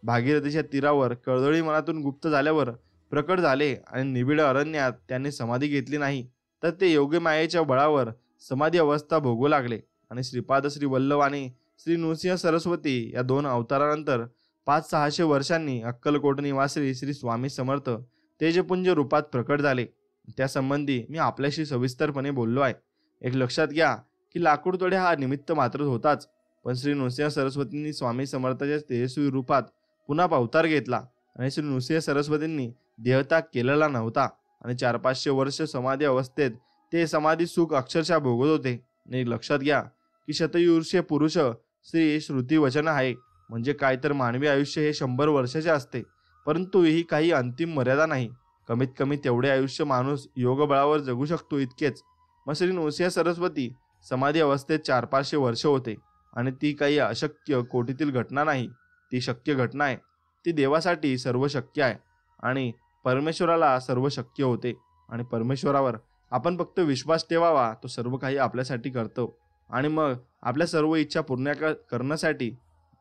भागीरथीच्या तीरावर कळदळी मनातून गुप्त झाल्यावर प्रकट झाले आणि निबिड अरण्यात त्यांनी समाधी घेतली नाही, तर ते योगी मायेच्या बळावर समाधी अवस्था भोगू लागले. आणि श्रीपाद श्री वल्लभ आणि श्री नृसिंह सरस्वती या 2 अवतारानंतर 500-600 वर्षांनी अक्कलकोट निवासी श्री स्वामी समर्थ तेजपुंज रूपात प्रकट झाले. त्यासंबंधी मी आपल्याशी सविस्तरपणे बोललो आहे. एक लक्षात घ्या की लाकूड तोडे हा निमित्त मात्र होताच, पण श्री नृसिंह सरस्वतींनी स्वामी समर्थाच्या तेजस्वी रूपात पुन्हा अवतार घेतला आणि श्री नृसिंह सरस्वतींनी देहत्याग केलेला नव्हता आणि 400-500 वर्ष समाधी अवस्थेत ते समाधी सुख अक्षरशः भोगत होते. आणि लक्षात घ्या की शतयुर्षे पुरुष श्री श्रुती वचन आहे, म्हणजे काय तर मानवी आयुष्य हे 100 वर्षाचे असते, परंतु ही काही अंतिम मर्यादा नाही. कमीत कमी तेवढे आयुष्य माणूस योग बळावर जगू शकतो इतकेच. मग श्री नृसिंह सरस्वती समाधी अवस्थेत 400-500 वर्ष होते आणि ती काही अशक्य कोटीतील घटना नाही, ती शक्य घटना आहे. ती देवासाठी सर्व शक्य आहे आणि परमेश्वराला सर्व शक्य होते आणि परमेश्वरावर आपण फक्त विश्वास ठेवावा, तो सर्व काही आपल्यासाठी करतो आणि मग आपल्या सर्व इच्छा पूर्ण करण्यासाठी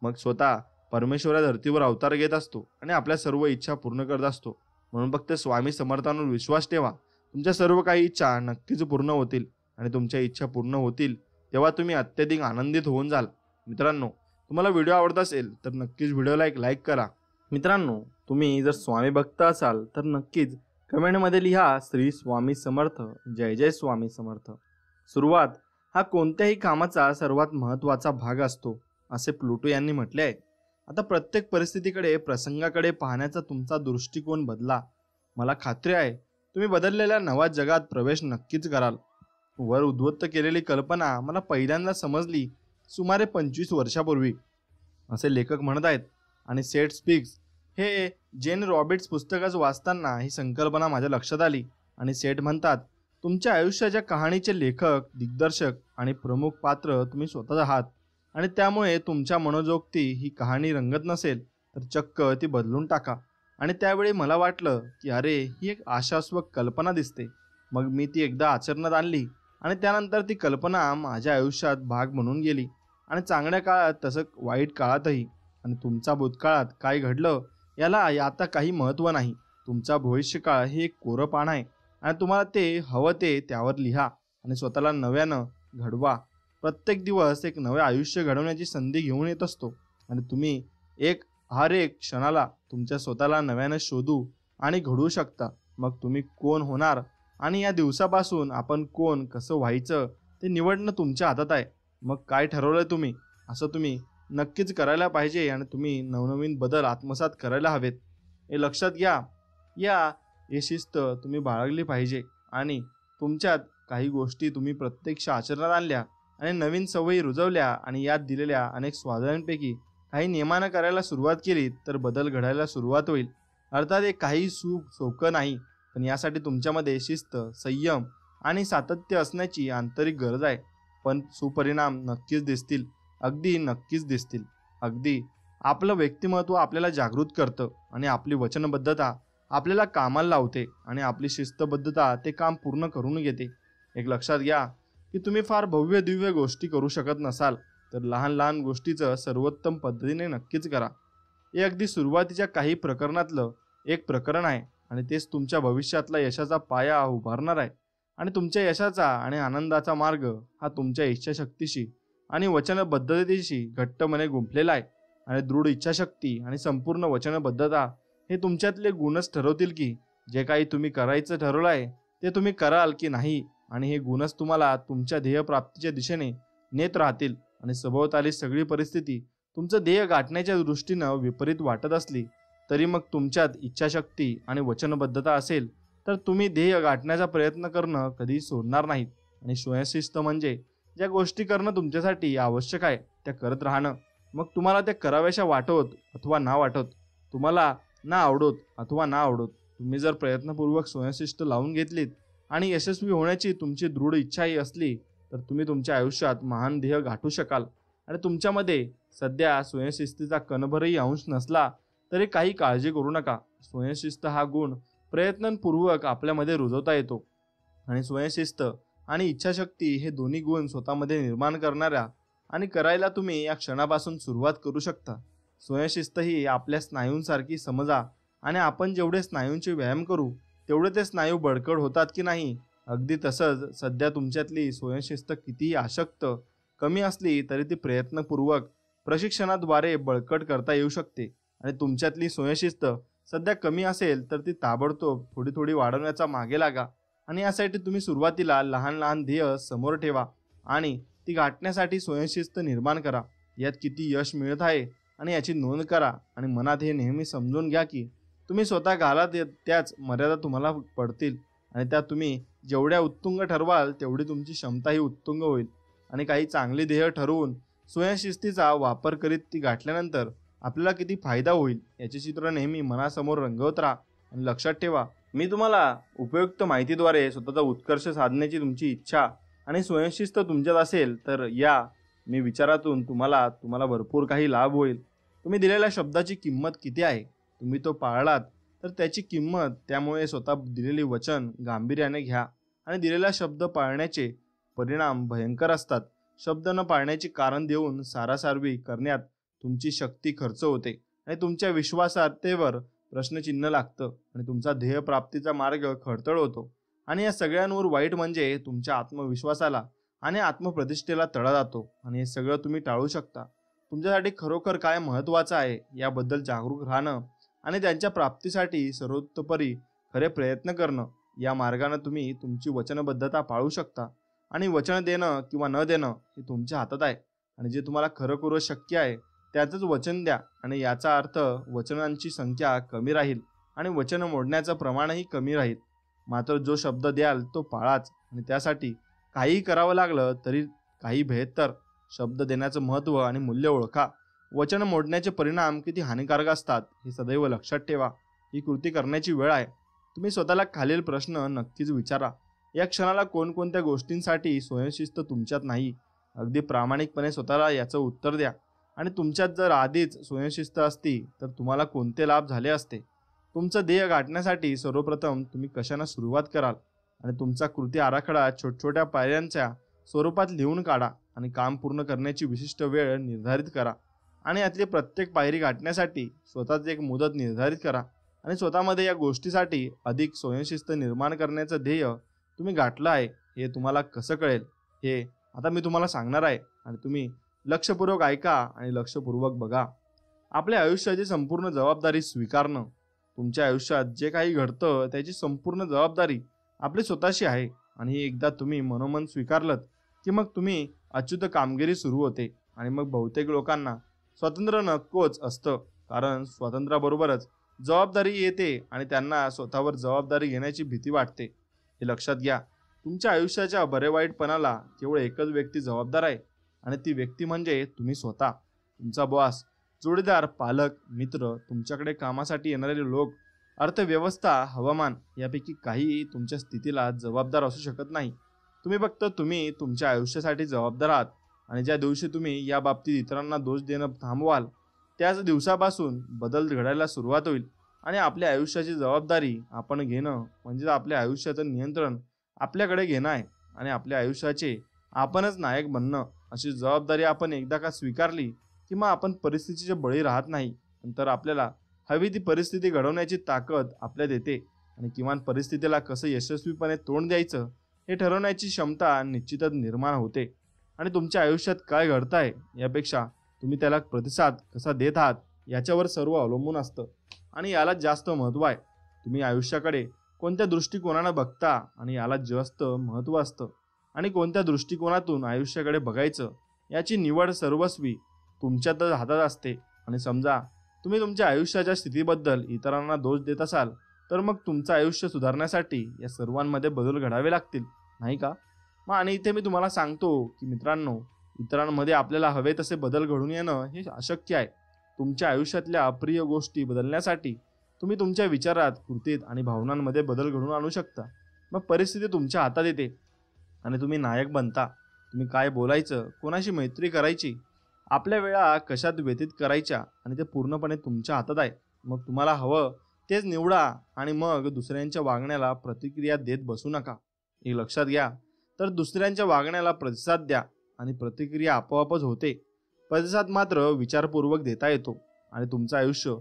मग स्वतः परमेश्वरा धर्तीवर अवतार घेत असतो आणि आपल्या सर्व इच्छा पूर्ण करत असतो. म्हणून फक्त स्वामी समर्थांवर विश्वास ठेवा, तुमच्या सर्व काही इच्छा नक्कीच पूर्ण होतील आणि तुमच्या इच्छा पूर्ण होतील तेव्हा तुम्ही अत्यधिक आनंदित होऊन जाल. मित्रांनो, तुम्हाला व्हिडिओ आवडत असेल तर नक्कीच व्हिडिओला एक लाईक करा. मित्रांनो, तुम्ही जर स्वामी भक्त असाल तर नक्कीच कमेंटमध्ये लिहा श्री स्वामी समर्थ, जय जय स्वामी समर्थ. सुरुवात हा कोणत्याही कामाचा सर्वात महत्त्वाचा भाग असतो असे प्लूटो यांनी म्हटले आहे. आता प्रत्येक परिस्थितीकडे, प्रसंगाकडे पाहण्याचा तुमचा दृष्टिकोन बदला. मला खात्री आहे तुम्ही बदललेल्या नव्या जगात प्रवेश नक्कीच कराल. वर उद्ध्वस्त केलेली कल्पना मला पहिल्यांदा समजली सुमारे 25 वर्षापूर्वी, असे लेखक म्हणत आहेत. आणि सेट स्पीक्स हे जेन रॉबिट्स पुस्तकाचं वाचताना ही संकल्पना माझ्या लक्षात आली. आणि सेट म्हणतात, तुमच्या आयुष्याच्या कहाणीचे लेखक, दिग्दर्शक आणि प्रमुख पात्र तुम्ही स्वतःच आहात आणि त्यामुळे तुमच्या मनोजोगती ही कहाणी रंगत नसेल तर चक्क ती बदलून टाका. आणि त्यावेळी मला वाटलं की अरे, ही एक आशास्वक कल्पना दिसते. मग मी ती एकदा आचरणात आणली आणि त्यानंतर ती कल्पना माझ्या आयुष्यात भाग म्हणून गेली. आणि चांगल्या काळात तसं वाईट काळातही. आणि तुमचा भूतकाळात काय घडलं याला आता काही महत्त्व नाही. तुमचा भविष्यकाळ हे एक कोरं पान आहे आणि तुम्हाला ते हवं ते त्यावर लिहा आणि स्वतःला नव्यानं घडवा. प्रत्येक दिवस एक नवे आयुष्य घडवण्याची संधी घेऊन येत असतो आणि तुम्ही हर एक क्षणाला तुमच्या स्वतःला नव्यानं शोधू आणि घडवू शकता. मग तुम्ही कोण होणार आणि या दिवसापासून आपण कोण कसं व्हायचं ते निवडणं तुमच्या हातात आहे. मग काय ठरवलंय तुम्ही, असं तुम्ही नक्कीच करायला पाहिजे आणि तुम्ही नवनवीन बदल आत्मसात करायला हवेत. हे लक्षात घ्या. हे शिस्त तुम्ही बाळगली पाहिजे आणि तुमच्यात काही गोष्टी तुम्ही प्रत्यक्ष आचरणात आणल्या आणि नवीन सवयी रुजवल्या आणि यात दिलेल्या अनेक स्वादांपैकी काही नियमानं करायला सुरुवात केली तर बदल घडायला सुरुवात होईल. अर्थात हे काही सोपं नाही, पण यासाठी तुमच्यामध्ये शिस्त, संयम आणि सातत्य असण्याची आंतरिक गरज आहे. पण सुपरिणाम नक्कीच दिसतील, अगदी नक्कीच दिसतील. अगदी आपलं व्यक्तिमत्व आपल्याला जागृत करतं आणि आपली वचनबद्धता आपल्याला कामाला लावते आणि आपली शिस्तबद्धता ते काम पूर्ण करून घेते. एक लक्षात घ्या की तुम्ही फार भव्य दिव्य गोष्टी करू शकत नसाल तर लहान लहान गोष्टीचं सर्वोत्तम पद्धतीने नक्कीच करा. हे अगदी सुरुवातीच्या काही प्रकरणातलं एक प्रकरण आहे आणि तेच तुमच्या भविष्यातला यशाचा पाया उभारणार आहे. आणि तुमच्या यशाचा आणि आनंदाचा मार्ग हा तुमच्या इच्छाशक्तीशी आणि वचनबद्धतेशी घट्टपणे गुंफलेला आहे. आणि दृढ इच्छाशक्ती आणि संपूर्ण वचनबद्धता हे तुमच्यातले गुणच ठरवतील की जे काही तुम्ही करायचं ठरवलं आहे ते तुम्ही कराल की नाही. आणि हे गुणच तुम्हाला तुमच्या ध्येयप्राप्तीच्या दिशेने नेत राहतील. आणि सभोवताली सगळी परिस्थिती तुमचं ध्येय गाठण्याच्या दृष्टीनं विपरीत वाटत असली तरी मग तुमच्यात इच्छाशक्ती आणि वचनबद्धता असेल तर तुम्ही ध्येय गाठण्याचा प्रयत्न करणं कधी सोडणार नाहीत. आणि स्वयंशिस्त म्हणजे ज्या गोष्टी करणं तुमच्यासाठी आवश्यक आहे त्या करत राहणं. मग तुम्हाला त्या कराव्याशा वाटत अथवा ना वाटत, तुम्हाला ना आवडत अथवा ना आवडत, तुम्ही जर प्रयत्नपूर्वक स्वयंशिस्त लावून घेतलीत आणि यशस्वी होण्याची तुमची दृढ इच्छाही असली तर तुम्ही तुमच्या आयुष्यात महान ध्येय गाठू शकाल. आणि तुमच्यामध्ये सध्या स्वयंशिस्तीचा कणभरही अंश नसला तरी काही काळजी करू नका. स्वयंशिस्त हा गुण प्रयत्नपूर्वक आपल्यामध्ये रुजवता येतो. आणि स्वयंशिस्त आणि इच्छाशक्ती हे दोन्ही गुण स्वतःमध्ये निर्माण करणाऱ्या आणि करायला तुम्ही या क्षणापासून सुरुवात करू शकता. स्वयंशिस्त ही आपल्या स्नायूंसारखी समजा आणि आपण जेवढे स्नायूंचे व्यायाम करू तेवढे ते स्नायू बळकट होतात की नाही, अगदी तसंच सध्या तुमच्यातली स्वयंशिस्त कितीही अशक्त कमी असली तरी ती प्रयत्नपूर्वक प्रशिक्षणाद्वारे बळकट करता येऊ शकते. आणि तुमच्यातली स्वयंशिस्त सध्या कमी असेल तर ती ताबडतोब थोडी थोडी वाढवण्याचा मागे लागा. आणि यासाठी तुम्ही सुरुवातीला लहान लहान ध्येय समोर ठेवा आणि ती गाठण्यासाठी स्वयंशिस्त निर्माण करा. यात किती यश मिळत आहे आणि याची नोंद करा. आणि मनात हे नेहमी समजून घ्या की तुम्ही स्वतः घालात त्याच मर्यादा तुम्हाला पडतील आणि त्या तुम्ही जेवढ्या उत्तुंग ठरवाल तेवढी तुमची क्षमताही उत्तुंग होईल. आणि काही चांगली ध्येय ठरवून स्वयंशिस्तीचा वापर करीत ती गाठल्यानंतर आपल्याला किती फायदा होईल याचे चित्र नेहमी मनासमोर रंगवत राहा. आणि लक्षात ठेवा, मी तुम्हाला उपयुक्त माहितीद्वारे स्वतःचा उत्कर्ष साधण्याची तुमची इच्छा आणि स्वयंशिस्त तुमच्यात असेल तर या मी विचारातून तुम्हाला भरपूर काही लाभ होईल. तुम्ही दिलेल्या शब्दाची किंमत किती आहे, तुम्ही तो पाळलात तर त्याची किंमत. त्यामुळे स्वतः दिलेली वचन गांभीर्याने घ्या आणि दिलेला शब्द पाळण्याचे परिणाम भयंकर असतात. शब्द न पाळण्याचे कारण देऊन सारासारवी करण्यात तुमची शक्ती खर्च होते आणि तुमच्या विश्वासार्हतेवर प्रश्नचिन्ह लागतं आणि तुमचा ध्येयप्राप्तीचा मार्ग खडतळ होतो. आणि या सगळ्यांवर वाईट म्हणजे तुमच्या आत्मविश्वासाला आणि आत्मप्रतिष्ठेला तडा जातो आणि हे सगळं तुम्ही टाळू शकता. तुमच्यासाठी खरोखर काय महत्त्वाचं आहे याबद्दल जागरूक राहणं आणि त्यांच्या प्राप्तीसाठी सर्वतोपरी खरे प्रयत्न करणं, या मार्गाने तुम्ही तुमची वचनबद्धता पाळू शकता. आणि वचन देणं किंवा न देणं हे तुमच्या हातात आहे. आणि जे तुम्हाला खरोखर शक्य आहे त्याचंच वचन द्या. आणि याचा अर्थ वचनांची संख्या कमी राहील आणि वचन मोडण्याचं प्रमाणही कमी राहील. मात्र जो शब्द द्याल तो पाळाच आणि त्यासाठी काहीही करावं लागलं तरी काही बेहत्तर. शब्द देण्याचं महत्त्व आणि मूल्य ओळखा. वचन मोडण्याचे परिणाम किती हानिकारक असतात हे सदैव लक्षात ठेवा. ही कृती करण्याची वेळ आहे. तुम्ही स्वतःला खालील प्रश्न नक्कीच विचारा. या क्षणाला कोणकोणत्या गोष्टींसाठी स्वयंशिस्त तुमच्यात नाही? अगदी प्रामाणिकपणे स्वतःला याचं उत्तर द्या. आणि तुमच्यात जर आधीच स्वयंशिस्त असती तर तुम्हाला कोणते लाभ झाले असते? तुमचं ध्येय गाठण्यासाठी सर्वप्रथम तुम्ही कशाने सुरुवात कराल? आणि तुमचा कृती आराखडा छोट्या पायऱ्यांच्या स्वरूपात लिहून काढा आणि काम पूर्ण करण्याची विशिष्ट वेळ निर्धारित करा. आणि यातली प्रत्येक पायरी गाठण्यासाठी स्वतःच एक मुदत निर्धारित करा. आणि स्वतःमध्ये या गोष्टीसाठी अधिक स्वयंशिस्त निर्माण करण्याचं ध्येय तुम्ही गाठलं आहे हे तुम्हाला कसं कळेल हे आता मी तुम्हाला सांगणार आहे. आणि तुम्ही लक्षपूर्वक ऐका आणि लक्षपूर्वक बघा. आपल्या आयुष्याची संपूर्ण जबाबदारी स्वीकारणं. तुमच्या आयुष्यात जे काही घडतं त्याची संपूर्ण जबाबदारी आपली स्वतःची आहे. आणि हे एकदा तुम्ही मनोमन स्वीकारलं की मग तुम्ही अच्युत कामगिरी सुरू होते. आणि मग बहुतेक लोकांना स्वातंत्र्य नकोच असतं, कारण स्वातंत्र्याबरोबरच जबाबदारी येते आणि त्यांना स्वतःवर जबाबदारी घेण्याची भीती वाटते. हे लक्षात घ्या. तुमच्या आयुष्याच्या बरे वाईटपणाला केवळ एकच व्यक्ती जबाबदार आहे आणि ती व्यक्ती म्हणजे तुम्ही स्वतः. तुमचा बॉस, जोडीदार, पालक, मित्र, तुमच्याकडे कामासाठी येणारे लोक, अर्थव्यवस्था, हवामान यापैकी काहीही तुमच्या स्थितीला जबाबदार असू शकत नाही. तुम्ही तुमच्या आयुष्यासाठी जबाबदार आहात. आणि ज्या दिवशी तुम्ही या बाबतीत इतरांना दोष देणं थांबवाल त्याच दिवसापासून बदल घडायला सुरुवात होईल. आणि आपल्या आयुष्याची जबाबदारी आपण घेणं म्हणजे आपल्या आयुष्याचं नियंत्रण आपल्याकडे घेणं आहे. आणि आपल्या आयुष्याचे आपणच नायक बनणं. अशी जबाबदारी आपण एकदा का स्वीकारली की मग आपण परिस्थितीचे बळी राहत नाही. नंतर आपल्याला हवी ती परिस्थिती घडवण्याची ताकद आपल्यात येते. आणि किमान परिस्थितीला कसं यशस्वीपणे तोंड द्यायचं हे ठरवण्याची क्षमता निश्चितच निर्माण होते. आणि तुमच्या आयुष्यात काय घडतंय यापेक्षा तुम्ही त्याला प्रतिसाद कसा देत आहात याच्यावर सर्व अवलंबून असतं. आणि याला जास्त महत्त्व आहे. तुम्ही आयुष्याकडे कोणत्या दृष्टिकोनानं बघता आणि याला जास्त महत्त्व असतं. आणि कोणत्या दृष्टिकोनातून आयुष्याकडे बघायचं याची निवड सर्वस्वी तुमच्यातच हातात असते. आणि समजा तुम्ही तुमच्या आयुष्याच्या स्थितीबद्दल इतरांना दोष देत असाल तर मग तुमचं आयुष्य सुधारण्यासाठी या सर्वांमध्ये बदल घडावे लागतील, नाही का? मग आणि इथे मी तुम्हाला सांगतो की मित्रांनो, इतरांमध्ये आपल्याला हवे तसे बदल घडून येणं हे अशक्य आहे. तुमच्या आयुष्यातल्या अप्रिय गोष्टी बदलण्यासाठी तुम्ही तुमच्या विचारात, कृतीत आणि भावनांमध्ये बदल घडवून आणू शकता. मग परिस्थिती तुमच्या हातात येते आणि तुम्ही नायक बनता. तुम्ही काय बोलायचं, कोणाशी मैत्री करायची, आपल्या वेळा कशात व्यतीत करायच्या आणि ते पूर्णपणे तुमच्या हातात आहे. मग तुम्हाला हवं तेच निवडा आणि मग दुसऱ्यांच्या वागण्याला प्रतिक्रिया देत बसू नका. हे लक्षात घ्या. तर दुसऱ्यांच्या वागण्याला प्रतिसाद द्या आणि प्रतिक्रिया आपोआपच होते. प्रतिसाद मात्र विचारपूर्वक देता येतो. आणि तुमचं आयुष्य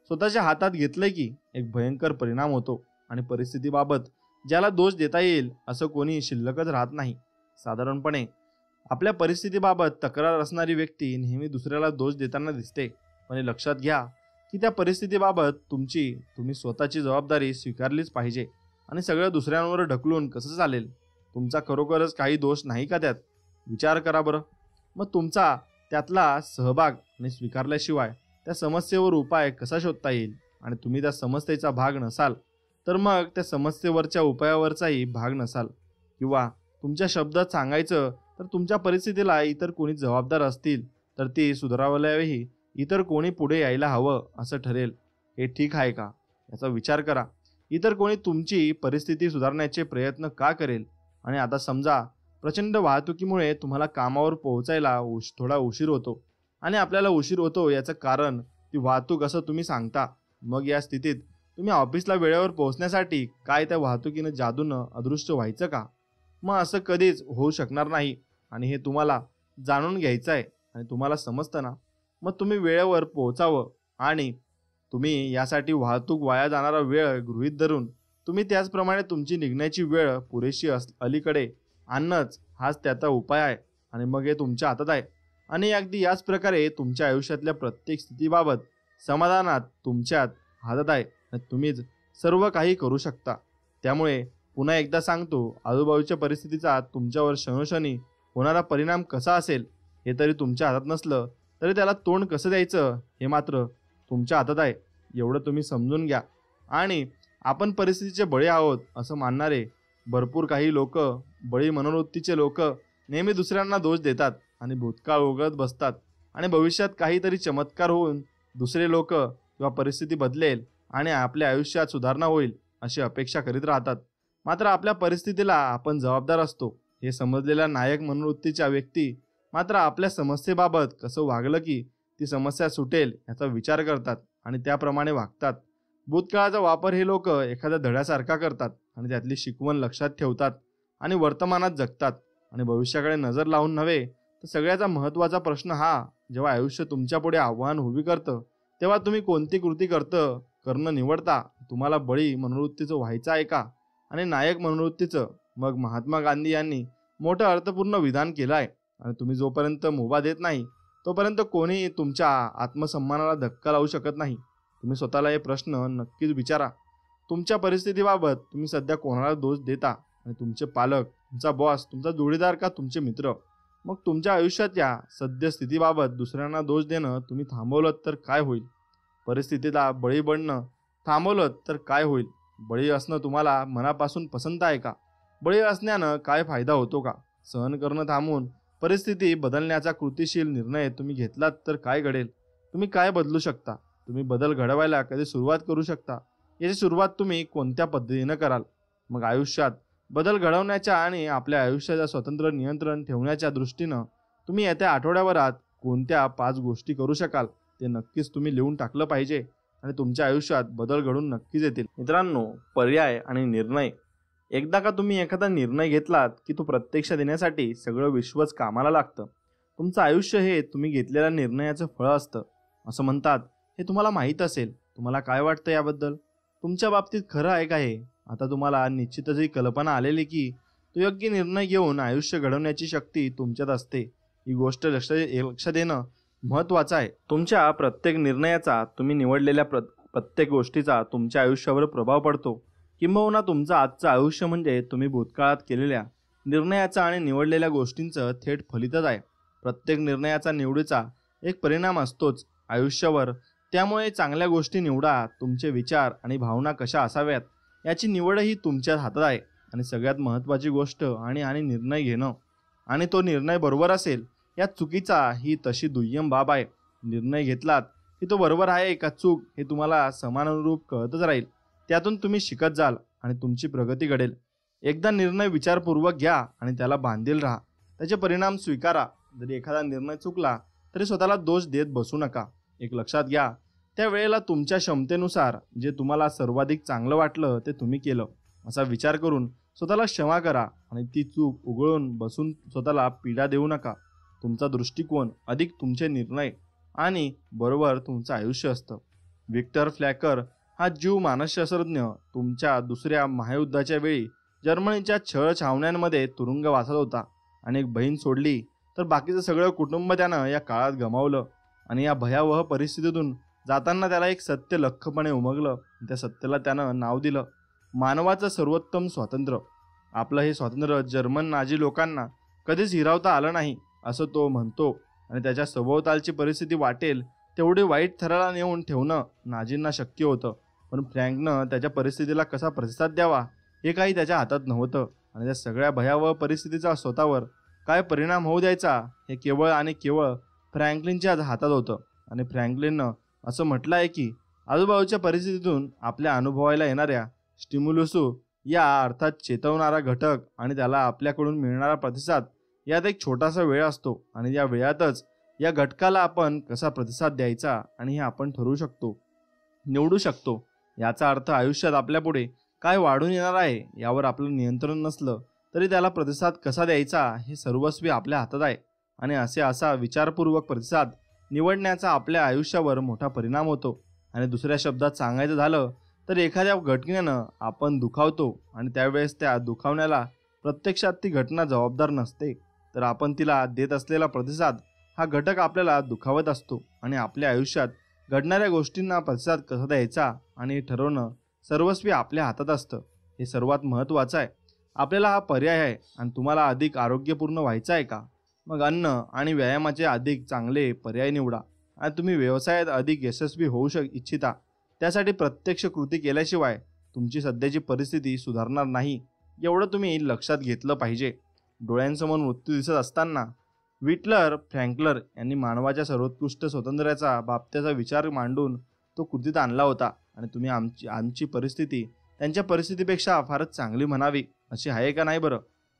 स्वतःच्या हातात घेतलंय की एक भयंकर परिणाम होतो. आणि परिस्थितीबाबत ज्याला दोष देता येईल असं कोणी शिल्लकच राहत नाही. साधारणपणे आपल्या परिस्थितीबाबत तक्रार असणारी व्यक्ती नेहमी दुसऱ्याला दोष देताना दिसते. पण हे लक्षात घ्या की त्या परिस्थितीबाबत तुम्ही स्वतःची जबाबदारी स्वीकारलीच पाहिजे. आणि सगळं दुसऱ्यांवर ढकलून कसं चालेल? तुमचा खरोखरच काही दोष नाही का त्यात? विचार करा बरं. मग तुमचा त्यातला सहभाग आणि स्वीकारल्याशिवाय त्या समस्येवर उपाय कसा शोधता येईल? आणि तुम्ही त्या समस्येचा भाग नसाल तर मग त्या समस्येवरच्या उपायावरचाही भाग नसाल. किंवा तुमच्या शब्दात सांगायचं तर तुमच्या परिस्थितीला इतर कोणी जबाबदार असतील तर ती सुधारावल्याही इतर कोणी पुढे यायला हवं असं ठरेल. हे ठीक आहे का? याचा विचार करा. इतर कोणी तुमची परिस्थिती सुधारण्याचे प्रयत्न का करेल? आणि आता समजा प्रचंड वाहतुकीमुळे तुम्हाला कामावर पोहोचायला थोडा उशीर होतो आणि आपल्याला उशीर होतो याचं कारण ती वाहतूक असं तुम्ही सांगता. मग या स्थितीत तुम्ही ऑफिसला वेळेवर पोहोचण्यासाठी काय त्या वाहतुकीनं जादूनं अदृश्य व्हायचं का? मग असं कधीच होऊ शकणार नाही आणि हे तुम्हाला जाणून घ्यायचं आहे आणि तुम्हाला समजतं ना. मग तुम्ही वेळेवर पोहोचावं आणि तुम्ही यासाठी वाहतूक वाया जाणारा वेळ गृहीत धरून तुम्ही त्याचप्रमाणे तुमची निघण्याची वेळ पुरेशी अलीकडे आणणंच हाच त्याचा उपाय आहे आणि मग हे तुमच्या हातात आहे. आणि अगदी याच प्रकारे तुमच्या आयुष्यातल्या प्रत्येक स्थितीबाबत समाधानात तुमच्यात हातात आहे आणि तुम्हीच सर्व काही करू शकता. त्यामुळे पुन्हा एकदा सांगतो, आजूबाजूच्या परिस्थितीचा तुमच्यावर क्षणोक्षणी होणारा परिणाम कसा असेल हे तरी तुमच्या हातात नसलं तरी त्याला तोंड कसं द्यायचं हे मात्र तुमच्या हातात आहे. एवढं तुम्ही समजून घ्या. आणि आपण परिस्थितीचे बळी आहोत असं मानणारे भरपूर काही लोक, बळी मनोवृत्तीचे लोक नेहमी दुसऱ्यांना दोष देतात आणि भूतकाळ उघडत बसतात आणि भविष्यात काहीतरी चमत्कार होऊन दुसरे लोक किंवा परिस्थिती बदलेल आणि आपल्या आयुष्यात सुधारणा होईल अशी अपेक्षा करीत राहतात. मात्र आपल्या परिस्थितीला आपण जबाबदार असतो हे समजलेल्या नायक मनोवृत्तीच्या व्यक्ती मात्र आपल्या समस्येबाबत कसं वागलं की ती समस्या सुटेल याचा विचार करतात आणि त्याप्रमाणे वागतात. भूतकाळाचा वापर हे लोक एखाद्या धड्यासारखा करतात आणि त्यातली शिकवण लक्षात ठेवतात आणि वर्तमानात जगतात आणि भविष्याकडे नजर लावून नव्हे. तर सगळ्याचा महत्त्वाचा प्रश्न हा, जेव्हा आयुष्य तुमच्या पुढे आव्हान उभी करतं तेव्हा तुम्ही कोणती कृती करणं निवडता? तुम्हाला बळी मनोवृत्तीचं व्हायचं आहे का आणि नायक मनोवृत्तीचं? मग महात्मा गांधी यांनी मोठं अर्थपूर्ण विधान केलं आहे आणि तुम्ही जोपर्यंत मुभा देत नाही तोपर्यंत कोणीही तुमच्या आत्मसन्मानाला धक्का लावू शकत नाही. तुम्ही स्वतःला हे प्रश्न नक्कीच विचारा. तुमच्या परिस्थितीबाबत तुम्ही सध्या कोणाला दोष देता? आणि तुमचे पालक, तुमचा बॉस, तुमचा जोडीदार का तुमचे मित्र? मग तुमच्या आयुष्याच्या सद्यस्थितीबाबत दुसऱ्यांना दोष देणं तुम्ही थांबवलं तर काय होईल? परिस्थितीला बळी बनणं थांबवलं तर काय होईल? बळी असणं तुम्हाला मनापासून पसंत आहे का? बळी असण्यानं काय फायदा होतो का? सहन करणं थांबवून परिस्थिती बदलण्याचा कृतिशील निर्णय तुम्ही घेतलात तर काय घडेल? तुम्ही काय बदलू शकता? तुम्ही बदल घडवायला कधी सुरुवात करू शकता? याची सुरुवात तुम्ही कोणत्या पद्धतीनं कराल? मग आयुष्यात बदल घडवण्याच्या आणि आपल्या आयुष्याचा स्वतंत्र नियंत्रण ठेवण्याच्या दृष्टीनं तुम्ही येत्या आठवड्याभरात कोणत्या 5 गोष्टी करू शकाल ते नक्कीच तुम्ही लिहून टाकलं पाहिजे आणि तुमच्या आयुष्यात बदल घडून नक्कीच येतील. मित्रांनो, पर्याय आणि निर्णय. एकदा का तुम्ही एखादा निर्णय घेतलात की तो प्रत्यक्षात येण्यासाठी सगळं विश्वच कामाला लागतं. तुमचं आयुष्य हे तुम्ही घेतलेल्या निर्णयाचं फळ असतं असं म्हणतात. हे तुम्हाला माहीत असेल. तुम्हाला काय वाटतं याबद्दल? तुमच्या बाबतीत खरं आहे का हे? आता तुम्हाला निश्चितच ही कल्पना आलेली की तो योग्य निर्णय घेऊन आयुष्य घडवण्याची शक्ती तुमच्यात असते. ही गोष्ट लक्षात येणं महत्त्वाचं आहे. तुमच्या प्रत्येक निर्णयाचा, तुम्ही निवडलेल्या प्रत्येक गोष्टीचा तुमच्या आयुष्यावर प्रभाव पडतो. किंबहुना तुमचं आजचं आयुष्य म्हणजे तुम्ही भूतकाळात केलेल्या निर्णयाचं आणि निवडलेल्या गोष्टींचं थेट फलितच आहे. प्रत्येक निर्णयाचा निवडीचा एक परिणाम असतोच आयुष्यावर. त्यामुळे चांगल्या गोष्टी निवडा. तुमचे विचार आणि भावना कशा असाव्यात याची निवडही तुमच्या हातात आहे. आणि सगळ्यात महत्त्वाची गोष्ट आणि निर्णय घेणं आणि तो निर्णय बरोबर असेल या चुकीचा ही तशी दुय्यम बाब आहे. निर्णय घेतलात की तो बरोबर आहे का चूक हे तुम्हाला समानानुरूप कळतच राहील. त्यातून तुम्ही शिकत जाल आणि तुमची प्रगती घडेल. एकदा निर्णय विचारपूर्वक घ्या आणि त्याला बांधील राहा. त्याचे परिणाम स्वीकारा. जरी एखादा निर्णय चुकला तरी स्वतःला दोष देत बसू नका. एक लक्षात घ्या, त्या वेळेला तुमच्या क्षमतेनुसार जे तुम्हाला सर्वाधिक चांगलं वाटलं ते तुम्ही केलं असा विचार करून स्वतःला क्षमा करा आणि ती चूक उघडून बसून स्वतःला पीडा देऊ नका. तुमचा दृष्टिकोन अधिक तुमचे निर्णय आणि बरोबर तुमचं आयुष्य असतं. व्हिक्टर फ्रँकल हा जीव मानसशास्त्रज्ञ तुमच्या दुसऱ्या महायुद्धाच्या वेळी जर्मनीच्या छळ छावण्यांमध्ये तुरुंगवासात होता. आणि एक बहीण सोडली तर बाकीचं सगळं कुटुंब त्यानं या काळात गमावलं. आणि या भयावह परिस्थितीतून जाताना त्याला एक सत्य लख्खपणे उमगलं. त्या सत्याला त्यानं नाव दिलं मानवाचं सर्वोत्तम स्वातंत्र्य. आपलं हे स्वातंत्र्य जर्मन नाझी लोकांना कधीच हिरावता आलं नाही असं तो म्हणतो. आणि त्याच्या सभोवतालची परिस्थिती वाटेल तेवढी वाईट थराला नेऊन ठेवणं नाझींना शक्य होतं. पण फ्रँकनं त्याच्या परिस्थितीला कसा प्रतिसाद द्यावा हे काही त्याच्या हातात नव्हतं. आणि त्या सगळ्या भयावह परिस्थितीचा स्वतःवर काय परिणाम होऊ द्यायचा हे केवळ आणि केवळ फ्रँकलिनच्या हातात होतं. आणि फ्रँकलिननं असं म्हटलं आहे की आजूबाजूच्या परिस्थितीतून आपल्या अनुभवायला येणाऱ्या स्टिम्युलसू या अर्थात चेतवणारा घटक आणि त्याला आपल्याकडून मिळणारा प्रतिसाद यात एक छोटासा वेळ असतो आणि या वेळातच या घटकाला आपण कसा प्रतिसाद द्यायचा आणि हे आपण ठरवू शकतो, निवडू शकतो. याचा अर्थ आयुष्यात आपल्यापुढे काय वाढून येणार आहे यावर आपलं नियंत्रण नसलं तरी त्याला प्रतिसाद कसा द्यायचा हे सर्वस्वी आपल्या हातात आहे. आणि असा विचारपूर्वक प्रतिसाद निवडण्याचा आपल्या आयुष्यावर मोठा परिणाम होतो. आणि दुसऱ्या शब्दात सांगायचं झालं तर एखाद्या घटनेनं आपण दुखावतो आणि त्यावेळेस त्या दुखावण्याला प्रत्यक्षात ती घटना जबाबदार नसते, तर आपण तिला देत असलेला प्रतिसाद हा घटक आपल्याला दुखावत असतो. आणि आपल्या आयुष्यात घडणाऱ्या गोष्टींना प्रतिसाद कसा द्यायचा आणि हे ठरवणं सर्वस्वी आपल्या हातात असतं. हे सर्वात महत्त्वाचं आहे. आपल्याला हा पर्याय आहे. आणि तुम्हाला अधिक आरोग्यपूर्ण व्हायचं आहे का? मग अन्न आणि व्यायामाचे अधिक चांगले पर्याय निवडा. आणि तुम्ही व्यवसायात अधिक यशस्वी होऊ इच्छिता, त्यासाठी प्रत्यक्ष कृती केल्याशिवाय तुमची सध्याची परिस्थिती सुधारणार नाही, एवढं तुम्ही लक्षात घेतलं पाहिजे. डोळ्यांसमोर मृत्यू दिसत असताना विक्टर फ्रँकल यांनी मानवाच्या सर्वोत्कृष्ट स्वातंत्र्याचा बाबतीचा विचार मांडून तो कृतीत आणला होता. आणि तुम्ही आमची परिस्थिती त्यांच्या परिस्थितीपेक्षा फारच चांगली म्हणावी अशी आहे का नाही बरं?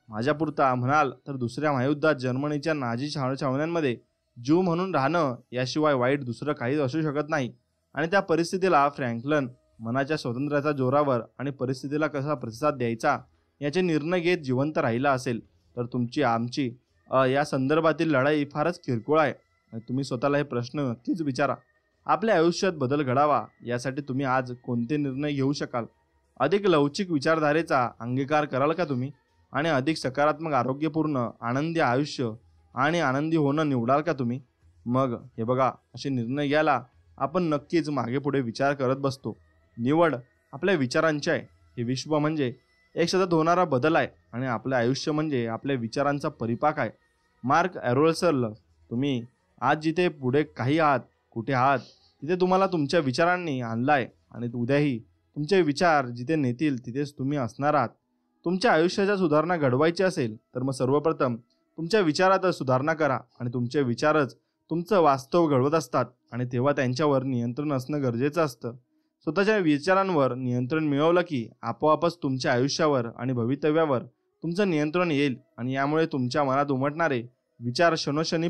माझ्यापुरता म्हणाल तर दुसऱ्या महायुद्धात जर्मनीच्या नाझी छावण्यांमध्ये ज्यू म्हणून राहणं याशिवाय वाईट दुसरं काहीच असू शकत नाही. आणि त्या परिस्थितीला फ्रँकलन मनाच्या स्वातंत्र्याच्या जोरावर आणि परिस्थितीला कसा प्रतिसाद द्यायचा याचे निर्णय घेत जिवंत राहिला असेल तर तुमची आमची या संदर्भातील लढाई फारच किरकोळ आहे. आणि तुम्ही स्वतःला हे प्रश्न नक्कीच विचारा. आपल्या आयुष्यात बदल घडावा यासाठी तुम्ही आज कोणते निर्णय घेऊ शकाल? अधिक लवचिक विचारधारेचा अंगीकार कराल का तुम्ही? आणि अधिक सकारात्मक, आरोग्यपूर्ण, आनंदी आयुष्य आणि आनंदी होणं निवडाल का तुम्ही? मग हे बघा, असे निर्णय घ्यायला आपण नक्कीच मागे पुढे विचार करत बसतो. निवड आपल्या विचारांची आहे. हे विश्व म्हणजे एक सतत होणारा बदल आहे आणि आपले आयुष्य म्हणजे आपल्या विचारांचा परिपाक आहे. मार्क ॲरोल्सर, तुम्ही आज जिथे पुढे काही आहात, कुठे आहात, तिथे तुम्हाला तुमच्या विचारांनी आणलं आहे. आणि उद्याही तुमचे विचार जिथे नेतील तिथेच तुम्ही असणार आहात. तुमच्या आयुष्याच्या सुधारणा घडवायची असेल तर मग सर्वप्रथम तुमच्या विचारातच सुधारणा करा. आणि तुमचे विचारच तुमचं वास्तव घडवत असतात. आणि तेव्हा त्यांच्यावर नियंत्रण असणं गरजेचं असतं. स्वतःच्या विचारांवर नियंत्रण मिळवलं की आपोआपच तुमच्या आयुष्यावर आणि भवितव्यावर तुमचं नियंत्रण येईल. आणि यामुळे तुमच्या मनात उमटणारे विचार क्षणोक्षणी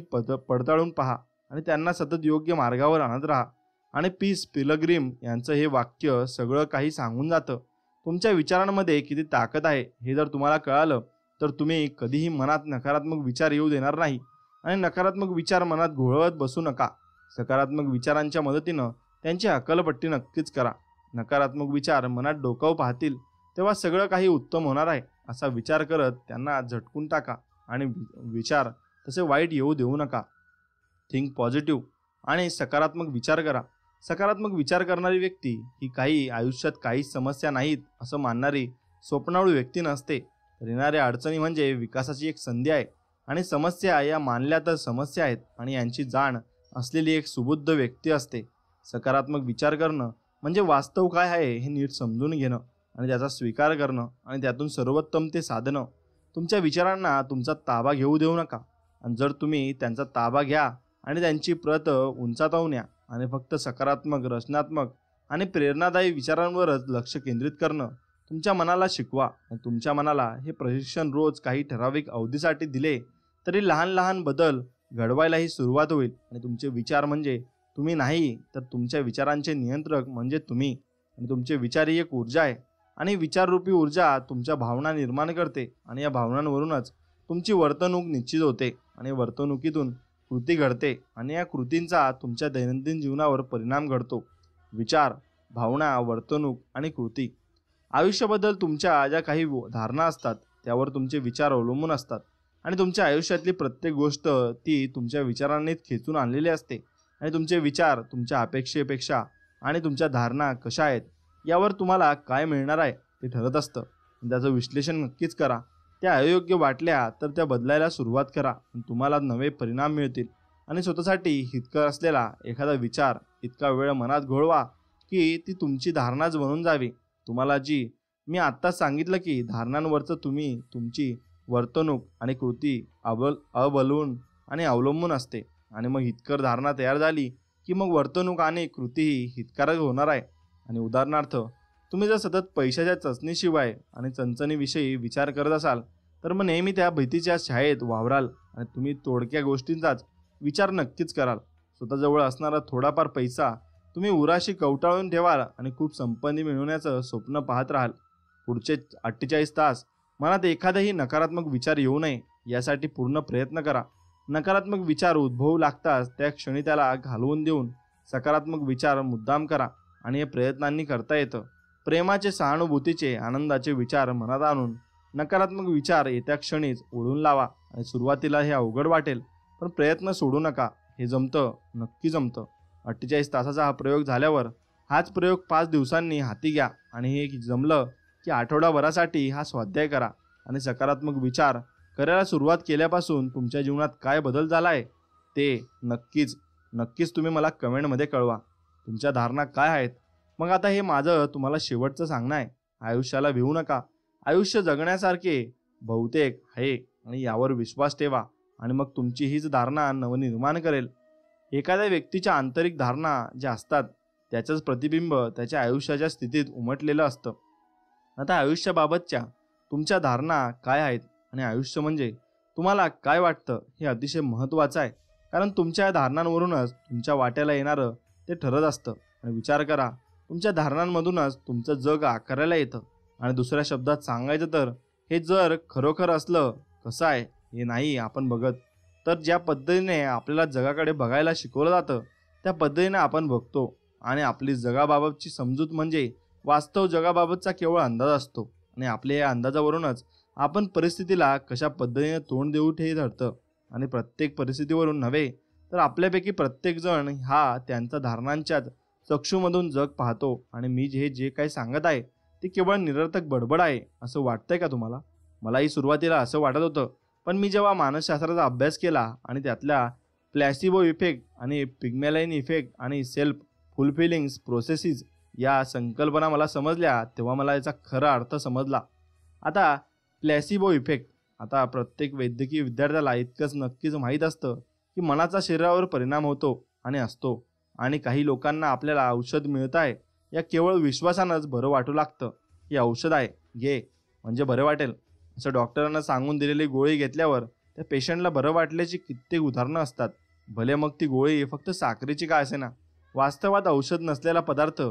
पडताळून पहा आणि त्यांना सतत योग्य मार्गावर आणत राहा. आणि पीस पिलग्रिम यांचं हे वाक्य सगळं काही सांगून जातं. तुमच्या विचारांमध्ये किती ताकद आहे हे जर तुम्हाला कळालं तर तुम्ही कधीही मनात नकारात्मक विचार येऊ देणार नाही. आणि नकारात्मक विचार मनात घोळवत बसू नका. सकारात्मक विचारांच्या मदतीनं त्यांची हकालपट्टी नक्कीच करा. नकारात्मक विचार मनात डोकावू पाहतील तेव्हा सगळं काही उत्तम होणार आहे असा विचार करत त्यांना झटकून टाका. आणि विचार तसे वाईट येऊ देऊ नका. थिंक पॉझिटिव्ह आणि सकारात्मक विचार करा. सकारात्मक विचार करणारी व्यक्ती ही काही आयुष्यात काहीच समस्या नाहीत असं मानणारी स्वप्नाळू व्यक्ती नसते, तर येणाऱ्या अडचणी म्हणजे विकासाची एक संधी आहे. आणि समस्या या मानल्या तर समस्या आहेत आणि यांची जाण असलेली एक सुबुद्ध व्यक्ती असते. सकारात्मक विचार करणं म्हणजे वास्तव काय आहे हे नीट समजून घेणं आणि त्याचा स्वीकार करणं आणि त्यातून सर्वोत्तम ते साधणं. तुमच्या विचारांना तुमचा ताबा घेऊ देऊ नका. आणि जर तुम्ही त्यांचा ताबा घ्या आणि त्यांची प्रत उंचावून न्या आणि फक्त सकारात्मक, रचनात्मक आणि प्रेरणादायी विचारांवरच लक्ष केंद्रित करणं तुमच्या मनाला शिकवा. आणि तुमच्या मनाला हे प्रशिक्षण रोज काही ठराविक अवधीसाठी दिले तरी लहान लहान बदल घडवायलाही सुरुवात होईल. आणि तुमचे विचार म्हणजे तुम्ही नाही, तर तुमच्या विचारांचे नियंत्रक म्हणजे तुम्ही. आणि तुमचे विचार ही एक ऊर्जा आहे आणि विचाररूपी ऊर्जा तुमच्या भावना निर्माण करते. आणि या भावनांवरूनच तुमची वर्तणूक निश्चित होते आणि वर्तणुकीतून कृती घडते आणि या कृतींचा तुमच्या दैनंदिन जीवनावर परिणाम घडतो. विचार, भावना, वर्तणूक आणि कृती. आयुष्याबद्दल तुमच्या ज्या काही धारणा असतात त्यावर तुमचे विचार अवलंबून असतात. आणि तुमच्या आयुष्यातली प्रत्येक गोष्ट ती तुमच्या विचारांनीच खेचून आणलेली असते. आणि तुमचे विचार तुमच्या अपेक्षेपेक्षा आणि तुमच्या धारणा कशा आहेत यावर तुम्हाला काय मिळणार आहे ते ठरत असतं. त्याचं विश्लेषण नक्कीच करा. त्या अयोग्य वाटल्या तर त्या बदलायला सुरुवात करा. तुम्हाला नवे परिणाम मिळतील. आणि स्वतःसाठी हितकर असलेला एखादा विचार इतका वेळ मनात घोळवा की ती तुमची धारणाच बनून जावी. तुम्हाला जी मी आत्ताच सांगितलं की धारणांवरचं तुम्ही तुमची वर्तणूक आणि कृती अवलंबून आणि अवलंबून असते. आणि मग हितकर धारणा तयार झाली की मग वर्तणूक आणि कृतीही हितकारक होणार आहे. आणि उदाहरणार्थ तुम्ही जर सतत पैशाच्या चचणीशिवाय आणि चणचणीविषयी विचार करत असाल तर मग नेहमी त्या भीतीच्या छायेत वावराल आणि तुम्ही तोडक्या गोष्टींचाच विचार नक्कीच कराल. स्वतःजवळ असणारा थोडाफार पैसा तुम्ही उराशी कवटाळून ठेवाल आणि खूप संपत्ती मिळवण्याचं स्वप्न पाहत राहाल. पुढचे 48 तास मनात एखादाही नकारात्मक विचार येऊ नये यासाठी पूर्ण प्रयत्न करा. नकारात्मक विचार उद्भवू लागताच त्या क्षणी त्याला घालवून देऊन सकारात्मक विचार मुद्दाम करा आणि हे प्रयत्नांनी करता येतं. प्रेमाचे, सहानुभूतीचे, आनंदाचे विचार मनात आणून नकारात्मक विचार येत्या क्षणीच ओढून लावा. आणि सुरुवातीला हे अवघड वाटेल पण प्रयत्न सोडू नका. हे जमतं, नक्की जमतं. 48 तासाचा हा प्रयोग झाल्यावर हाच प्रयोग 5 दिवसांनी हाती घ्या आणि हे जमलं की आठवडाभरासाठी हा स्वाध्याय करा. आणि सकारात्मक विचार करायला सुरुवात केल्यापासून तुमच्या जीवनात काय बदल झाला आहे ते नक्कीच तुम्ही मला कमेंटमध्ये कळवा. तुमच्या धारणा काय आहेत? मग आता हे माझं तुम्हाला शेवटचं सांगणं आहे. आयुष्याला भिवू नका. आयुष्य जगण्यासारखे बहुतेक आहे आणि यावर विश्वास ठेवा आणि मग तुमची हीच धारणा नवनिर्माण करेल. एखाद्या व्यक्तीच्या आंतरिक धारणा ज्या असतात त्याचंच प्रतिबिंब त्याच्या आयुष्याच्या स्थितीत उमटलेलं असतं. आता आयुष्याबाबतच्या तुमच्या धारणा काय आहेत आणि आयुष्य म्हणजे तुम्हाला काय वाटतं हे अतिशय महत्त्वाचं आहे. कारण तुमच्या धारणांवरूनच तुमच्या वाट्याला येणारं ते ठरत असतं. आणि विचार करा, तुमच्या धारणांमधूनच तुमचं जग आकाराला येतं. आणि दुसऱ्या शब्दात सांगायचं तर हे जर खरोखर असलं कसं आहे हे नाही आपण बघत, तर ज्या पद्धतीने आपल्याला जगाकडे बघायला शिकवलं जातं त्या पद्धतीने आपण बघतो. आणि आपली जगाबाबतची समजूत म्हणजे वास्तव जगाबाबतचा केवळ अंदाज असतो. आणि आपल्या या अंदाजावरूनच आपण परिस्थितीला कशा पद्धतीने तोंड देऊ हे ठरतं. आणि प्रत्येक परिस्थितीवरून नव्हे तर आपल्यापैकी प्रत्येकजण हा त्यांच्या धारणांच्याच चक्षूमधून जग पाहतो. आणि मी जे काही सांगत आहे ते केवळ निरर्थक बडबड आहे असं वाटतंय का तुम्हाला? मलाही सुरुवातीला असं वाटत होतं, पण मी जेव्हा मानसशास्त्राचा अभ्यास केला आणि त्यातल्या प्लॅसिबो इफेक्ट आणि पिग्मॅलाइन इफेक्ट आणि सेल्फ फुलफिलिंग्स प्रोसेसेस या संकल्पना मला समजल्या तेव्हा मला याचा खरा अर्थ समजला. आता प्लॅसिबो इफेक्ट, आता प्रत्येक वैद्यकीय विद्यार्थ्याला इतकंच नक्कीच माहीत असतं की मनाचा शरीरावर परिणाम होतो आणि असतो. आणि काही लोकांना आपल्याला औषध मिळत आहे या केवळ विश्वासानंच बरं वाटू लागतं. हे औषध आहे, घे म्हणजे बरं वाटेल असं डॉक्टरांना सांगून दिलेली गोळी घेतल्यावर त्या पेशंटला बरं वाटल्याची कित्येक उदाहरणं असतात. भले मग ती गोळी फक्त साखरेची का असेना. वास्तवात औषध नसलेला पदार्थ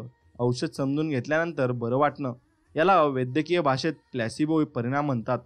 औषध समजून घेतल्यानंतर बरं वाटणं याला वैद्यकीय भाषेत प्लॅसिबो परिणाम म्हणतात.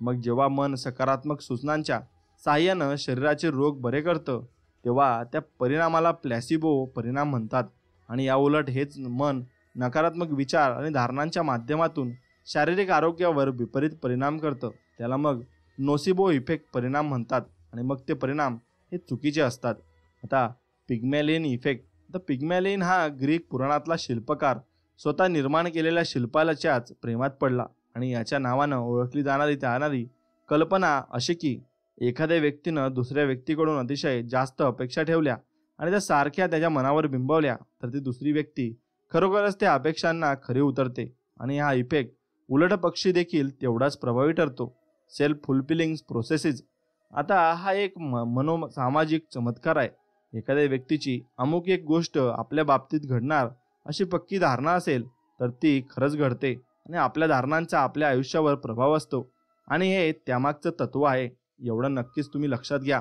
मग जेव्हा मन सकारात्मक सूचनांच्या साहाय्यानं शरीराचे रोग बरे करतं तेव्हा त्या परिणामाला प्लॅसिबो परिणाम म्हणतात. आणि याउलट हेच मन नकारात्मक विचार आणि धारणांच्या माध्यमातून शारीरिक आरोग्यावर विपरीत परिणाम करतं त्याला मग नोसिबो इफेक्ट परिणाम म्हणतात. आणि मग ते परिणाम हे चुकीचे असतात. आता पिग्मॅलियन इफेक्ट, तर पिग्मॅलियन हा ग्रीक पुराणातला शिल्पकार स्वतः निर्माण केलेल्या शिल्पाच्याच प्रेमात पडला. आणि याच्या नावानं ओळखली जाणारी कल्पना अशी की एखाद्या व्यक्तीनं दुसऱ्या व्यक्तीकडून अतिशय जास्त अपेक्षा ठेवल्या आणि त्या सारख्या त्याच्या मनावर बिंबवल्या तर ती दुसरी व्यक्ती खरोखरच त्या अपेक्षांना खरी उतरते. आणि हा इफेक्ट उलट पक्षी देखील तेवढाच प्रभावी ठरतो. सेल्फ फुलफिलिंग प्रोसेसेस, आता हा एक सामाजिक चमत्कार आहे. एखाद्या व्यक्तीची अमुक एक गोष्ट आपल्या बाबतीत घडणार अशी पक्की धारणा असेल तर ती खरंच घडते. आणि आपल्या धारणांचा आपल्या आयुष्यावर प्रभाव असतो. आणि हे त्यामागचं तत्व आहे. एवढं नक्कीच तुम्ही लक्षात घ्या.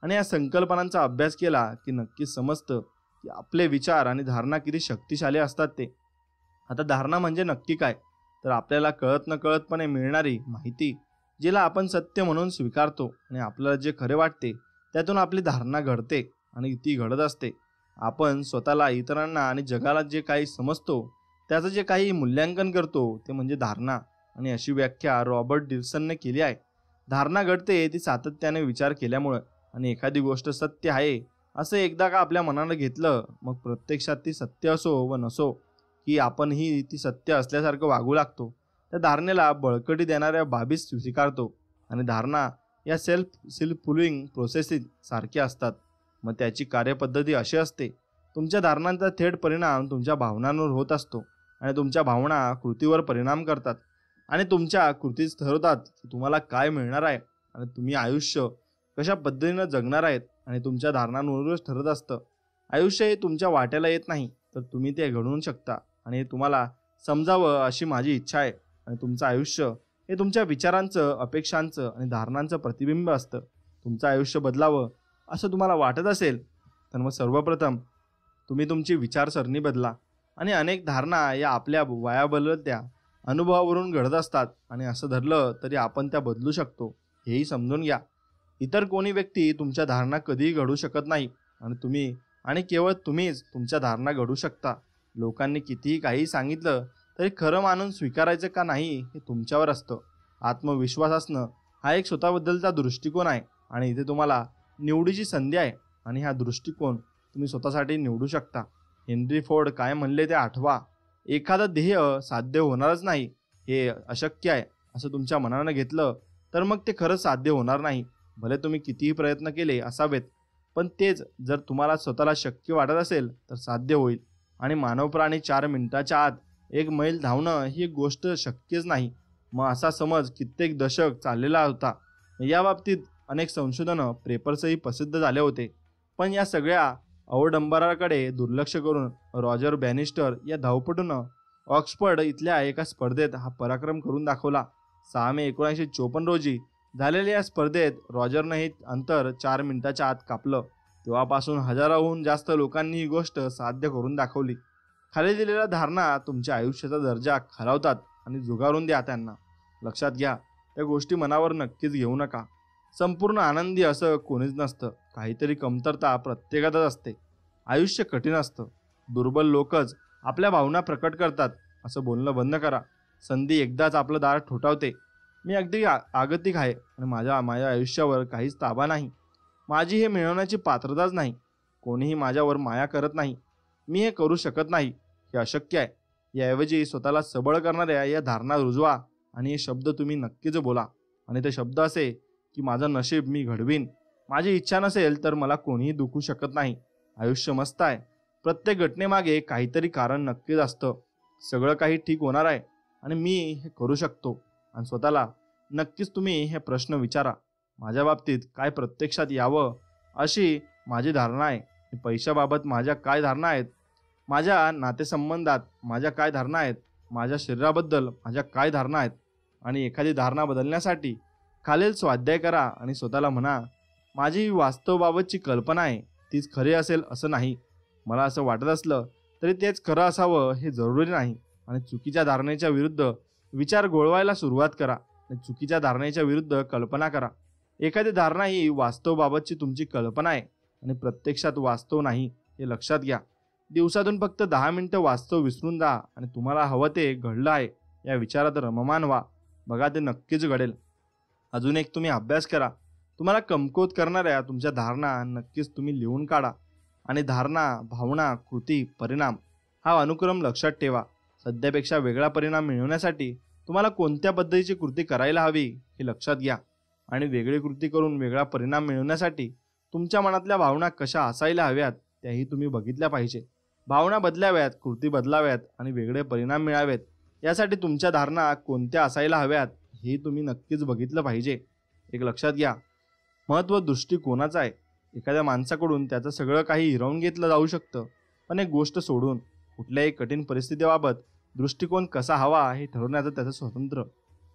आणि या संकल्पनांचा अभ्यास केला की नक्कीच समजतं की आपले विचार आणि धारणा किती शक्तिशाली असतात ते. आता धारणा म्हणजे नक्की काय, तर आपल्याला कळत नकळतपणे मिळणारी माहिती जिला आपण सत्य म्हणून स्वीकारतो. आणि आपल्याला जे खरे वाटते त्यातून आपली धारणा घडते आणि ती घडत असते. आपण स्वतःला, इतरांना आणि जगाला जे काही समजतो त्याचं जे काही मूल्यांकन करतो ते म्हणजे धारणा. आणि अशी व्याख्या रॉबर्ट डिल्सनने केली आहे. धारणा घडते ती सातत्याने विचार केल्यामुळं. आणि एखादी गोष्ट सत्य आहे असं एकदा का आपल्या मनानं घेतलं मग प्रत्यक्षात ती सत्य असो व नसो की आपणही ती सत्य असल्यासारखं वागू लागतो. त्या धारणेला बळकटी देणाऱ्या बाबीच स्वीकारतो. आणि धारणा या सेल्फ फुलिंग प्रोसेसिस सारख्या असतात. मग त्याची कार्यपद्धती अशी असते, तुमच्या धारणांचा थेट परिणाम तुमच्या भावनांवर होत असतो आणि तुमच्या भावना कृतीवर परिणाम करतात आणि तुमच्या कृतीच ठरवतात की तुम्हाला काय मिळणार आहे आणि तुम्ही आयुष्य कशा पद्धतीनं जगणार आहेत. आणि तुमच्या धारणांवरूनच ठरत असतं. आयुष्य हे तुमच्या वाट्याला येत नाही तर तुम्ही ते घडवू शकता आणि हे तुम्हाला समजावं अशी माझी इच्छा आहे. आणि तुमचं आयुष्य हे तुमच्या विचारांचं, अपेक्षांचं आणि धारणांचं प्रतिबिंब असतं. तुमचं आयुष्य बदलावं असं तुम्हाला वाटत असेल तर मग सर्वप्रथम तुम्ही तुमची विचारसरणी बदला. आणि अनेक धारणा या आपल्या वयाबदलत्या अनुभवावरून घडत असतात आणि असं धरलं तरी आपण त्या बदलू शकतो हेही समजून घ्या. इतर कोणी व्यक्ती तुमच्या धारणा कधीही घडू शकत नाही आणि तुम्ही आणि केवळ तुम्हीच तुमच्या धारणा घडू शकता. लोकांनी कितीही काही सांगितलं तरी खरं मानून स्वीकारायचं का नाही हे तुमच्यावर असतं. आत्मविश्वास असणं हा एक स्वतःबद्दलचा दृष्टिकोन आहे आणि इथे तुम्हाला निवडीची संधी आहे आणि हा दृष्टिकोन तुम्ही स्वतःसाठी निवडू शकता. हेनरी फोर्ड काय म्हणले ते आठवा. एखादं ध्येय साध्य होणारच नाही हे अशक्य आहे असं तुमच्या मनानं घेतलं तर मग ते खरंच साध्य होणार नाही. भले तुम्ही कितीही प्रयत्न केले असावेत पण तेच जर तुम्हाला स्वतःला शक्य वाटत असेल तर साध्य होईल. आणि मानव प्राणी 4 मिनिटाच्या आत 1 मैल धावणं ही एक गोष्ट शक्यच नाही. मग असा समज कित्येक दशक चाललेला होता. या बाबतीत अनेक संशोधनं पेपर्सही प्रसिद्ध झाले होते. पण या सगळ्या अवडंबराकडे दुर्लक्ष करून रॉजर बॅनिस्टर या धावपटूनं ऑक्सफर्ड इथल्या एका स्पर्धेत हा पराक्रम करून दाखवला. 6 मे 1954 रोजी झालेल्या या स्पर्धेत रॉजरनं हे अंतर 4 मिनिटाच्या आत कापलं. तेव्हापासून हजाराहून जास्त लोकांनी ही गोष्ट साध्य करून दाखवली. खाली दिलेल्या धारणा तुमच्या आयुष्याचा दर्जा खालावतात आणि झुगारून द्या त्यांना. लक्षात घ्या, त्या गोष्टी मनावर नक्कीच घेऊ नका. संपूर्ण आनंदी असं कोणीच नसतं. काहीतरी कमतरता प्रत्येकातच असते. आयुष्य कठीण असतं. दुर्बल लोकच आपल्या भावना प्रकट करतात असं बोलणं बंद करा. संधी एकदाच आपलं दार ठोठावते. मी अगदी आगतिक आहे आणि माझ्या आयुष्यावर काहीच ताबा नाही. माझी हे मिळवण्याची पात्रताच नाही. कोणीही माझ्यावर माया करत नाही. मी हे करू शकत नाही. हे अशक्य आहे. याऐवजी स्वतःला सबळ करणाऱ्या या धारणा रुजवा आणि हे शब्द तुम्ही नक्कीच बोला. आणि ते शब्द असे की माझं नशीब मी घडवीन. माझी इच्छा नसेल तर मला कोणीही दुखू शकत नाही. आयुष्य मस्त आहे. प्रत्येक घटनेमागे काहीतरी कारण नक्कीच असतं. सगळं काही ठीक होणार आहे आणि मी हे करू शकतो. आणि स्वतःला नक्कीच तुम्ही हे प्रश्न विचारा. माझ्या बाबतीत काय प्रत्यक्षात यावं अशी माझी धारणा आहे. पैशाबाबत माझ्या काय धारणा आहेत. माझ्या नातेसंबंधात माझ्या काय धारणा आहेत. माझ्या शरीराबद्दल माझ्या काय धारणा आहेत. आणि एखादी धारणा बदलण्यासाठी खालील स्वाध्याय करा आणि स्वतःला म्हणा, माझी वास्तवाबाबतची कल्पना आहे तीच खरी असेल असं नाही. मला असं वाटत असलं तरी तेच खरं असावं हे जरुरी नाही. आणि चुकीच्या धारणेच्या विरुद्ध विचार गोळवायला सुरुवात करा आणि चुकीच्या धारणेच्या विरुद्ध कल्पना करा. एखादी धारणा ही वास्तवाबाबतची तुमची कल्पना आहे आणि प्रत्यक्षात वास्तव नाही हे लक्षात घ्या. दिवसातून फक्त 10 मिनिटं वास्तव विसरून जा आणि तुम्हाला हवं ते घडलं आहे या विचारात रममान व्हा. बघा ते नक्कीच घडेल. अजून एक तुम्ही अभ्यास करा. तुम्हाला कमकुवत करणाऱ्या तुमच्या धारणा नक्कीच तुम्ही लिहून काढा. आणि धारणा, भावना, कृती, परिणाम हा अनुक्रम लक्षात ठेवा. सध्यापेक्षा वेगळा परिणाम मिळवण्यासाठी तुम्हाला कोणत्या पद्धतीची कृती करायला हवी हे लक्षात घ्या. आणि वेगळी कृती करून वेगळा परिणाम मिळवण्यासाठी तुमच्या मनातल्या भावना कशा असायला हव्यात त्याही तुम्ही बघितल्या पाहिजे. भावना बदलाव्यात, कृती बदलाव्यात आणि वेगळे परिणाम मिळावेत यासाठी तुमच्या धारणा कोणत्या असायला हव्यात हे तुम्ही नक्कीच बघितलं पाहिजे. एक लक्षात घ्या, महत्त्व दृष्टिकोनाचं आहे. एखाद्या माणसाकडून त्याचं सगळं काही हिरावून घेतलं जाऊ शकतं, पण एक गोष्ट सोडून कुठल्याही कठीण परिस्थितीबाबत दृष्टिकोन कसा हवा हे ठरवण्याचं त्याचं स्वतंत्र.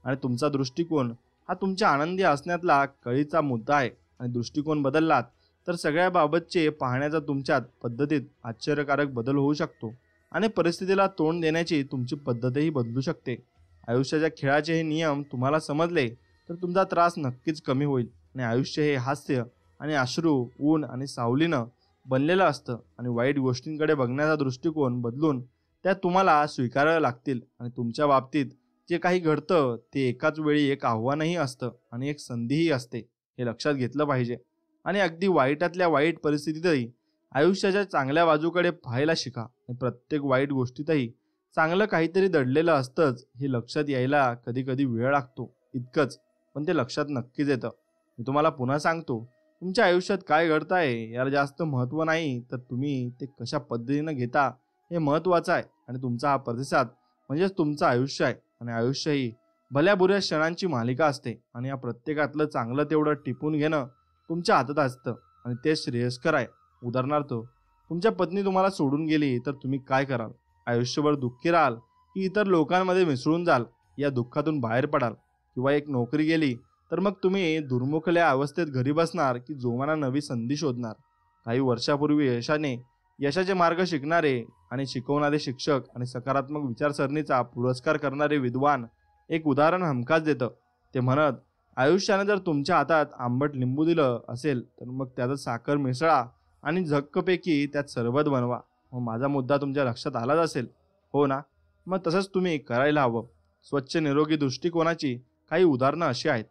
आणि तुमचा दृष्टिकोन हा तुमच्या आनंदी असण्यातला कळीचा मुद्दा आहे. आणि दृष्टिकोन बदललात तर सगळ्या बाबतचे पाहण्याचा तुमच्यात पद्धतीत आश्चर्यकारक बदल होऊ शकतो आणि परिस्थितीला तोंड देण्याची तुमची पद्धतही बदलू शकते. आयुष्याच्या खेळाचे हे नियम तुम्हाला समजले तर तुमचा त्रास नक्कीच कमी होईल. आणि आयुष्य हे हास्य आणि अश्रू, ऊन आणि सावलीनं बनलेलं असतं. आणि वाईट गोष्टींकडे बघण्याचा दृष्टिकोन बदलून त्या तुम्हाला स्वीकाराव्या लागतील. आणि तुमच्या बाबतीत जे काही घडतं ते एकाच वेळी एक आव्हानही असतं आणि एक संधीही असते हे लक्षात घेतलं पाहिजे. आणि अगदी वाईटातल्या वाईट परिस्थितीतही आयुष्याच्या चांगल्या बाजूकडे पाहायला शिका. आणि प्रत्येक वाईट गोष्टीतही चांगलं काहीतरी दडलेलं असतंच हे लक्षात यायला कधी कधी वेळ लागतो इतकंच, पण ते लक्षात नक्कीच येतं. मी तुम्हाला पुन्हा सांगतो, तुमच्या आयुष्यात काय घडत आहे याला जास्त महत्त्व नाही तर तुम्ही ते कशा पद्धतीनं घेता हे महत्त्वाचं आहे. आणि तुमचा हा प्रतिसाद म्हणजेच तुमचं आयुष्य आहे. आणि आयुष्य ही भल्या बुऱ्या क्षणांची मालिका असते आणि या प्रत्येकातलं चांगलं तेवढं टिपून घेणं तुमच्या हातात असतं आणि ते श्रेयस्कर आहे. उदाहरणार्थ, तुमच्या पत्नी तुम्हाला सोडून गेली तर तुम्ही काय कराल? आयुष्यभर दुःखी राहाल की इतर लोकांमध्ये मिसळून जाल, या दुःखातून बाहेर पडाल, किंवा एक नोकरी गेली तर मग तुम्ही दुर्मुखल्या अवस्थेत घरी बसणार की जोमाना नवी संधी शोधणार? काही वर्षापूर्वी यशाचे मार्ग शिकणारे आणि शिकवणारे शिक्षक आणि सकारात्मक विचारसरणीचा पुरस्कार करणारे विद्वान एक उदाहरण हमखास देतं. ते म्हणत, आयुष्याने जर तुमच्या हातात आंबट लिंबू दिलं असेल तर मग त्याचं साखर मिसळा आणि झक्कपैकी त्यात सरबत बनवा. मग माझा मुद्दा तुमच्या लक्षात आलाच असेल, हो ना? मग तसंच तुम्ही करायला हवं. स्वच्छ निरोगी दृष्टिकोनाची काही उदाहरणं अशी आहेत.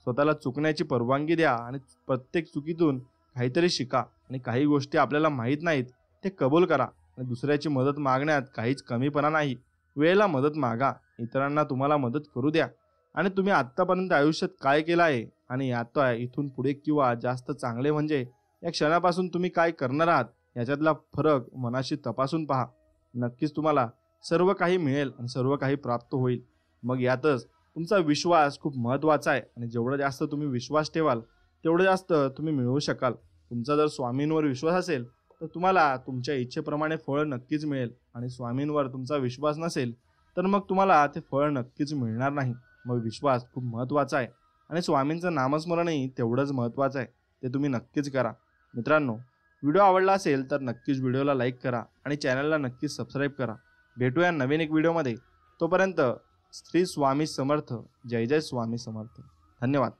स्वतःला चुकण्याची परवानगी द्या आणि प्रत्येक चुकीतून काहीतरी शिका. आणि काही गोष्टी आपल्याला माहीत नाहीत ते कबूल करा. आणि दुसऱ्याची मदत मागण्यात काहीच कमीपणा नाही. वेळेला मदत मागा, इतरांना तुम्हाला मदत करू द्या. आणि तुम्ही आत्तापर्यंत आयुष्यात काय केलं आहे आणि आता इथून पुढे किंवा जास्त चांगले म्हणजे या क्षणापासून तुम्ही काय करणार आहात याच्यातला फरक मनाशी तपासून पहा. नक्कीच तुम्हाला सर्व काही मिळेल आणि सर्व काही प्राप्त होईल. मग यातच तुमचा विश्वास खूप महत्त्वाचा आहे आणि जेवढा जास्त तुम्ही विश्वास ठेवाल तेवढं जास्त तुम्ही मिळवू शकाल. तुमचा जर स्वामींवर विश्वास असेल तर तुम्हाला तुमच्या इच्छेप्रमाणे फळ नक्कीच मिळेल. आणि स्वामींवर तुमचा विश्वास नसेल तर मग तुम्हाला ते फळ नक्कीच मिळणार नाही. मग विश्वास खूप महत्त्वाचा आहे आणि स्वामींचं नामस्मरणही तेवढंच महत्त्वाचं आहे. ते तुम्ही नक्कीच करा. मित्रांनो, व्हिडिओ आवडला असेल तर नक्कीच व्हिडिओला लाईक करा आणि चॅनलला नक्कीच सबस्क्राईब करा. भेटूया नवीन एक व्हिडिओमध्ये. तोपर्यंत श्री स्वामी समर्थ. जय जय स्वामी समर्थ. धन्यवाद.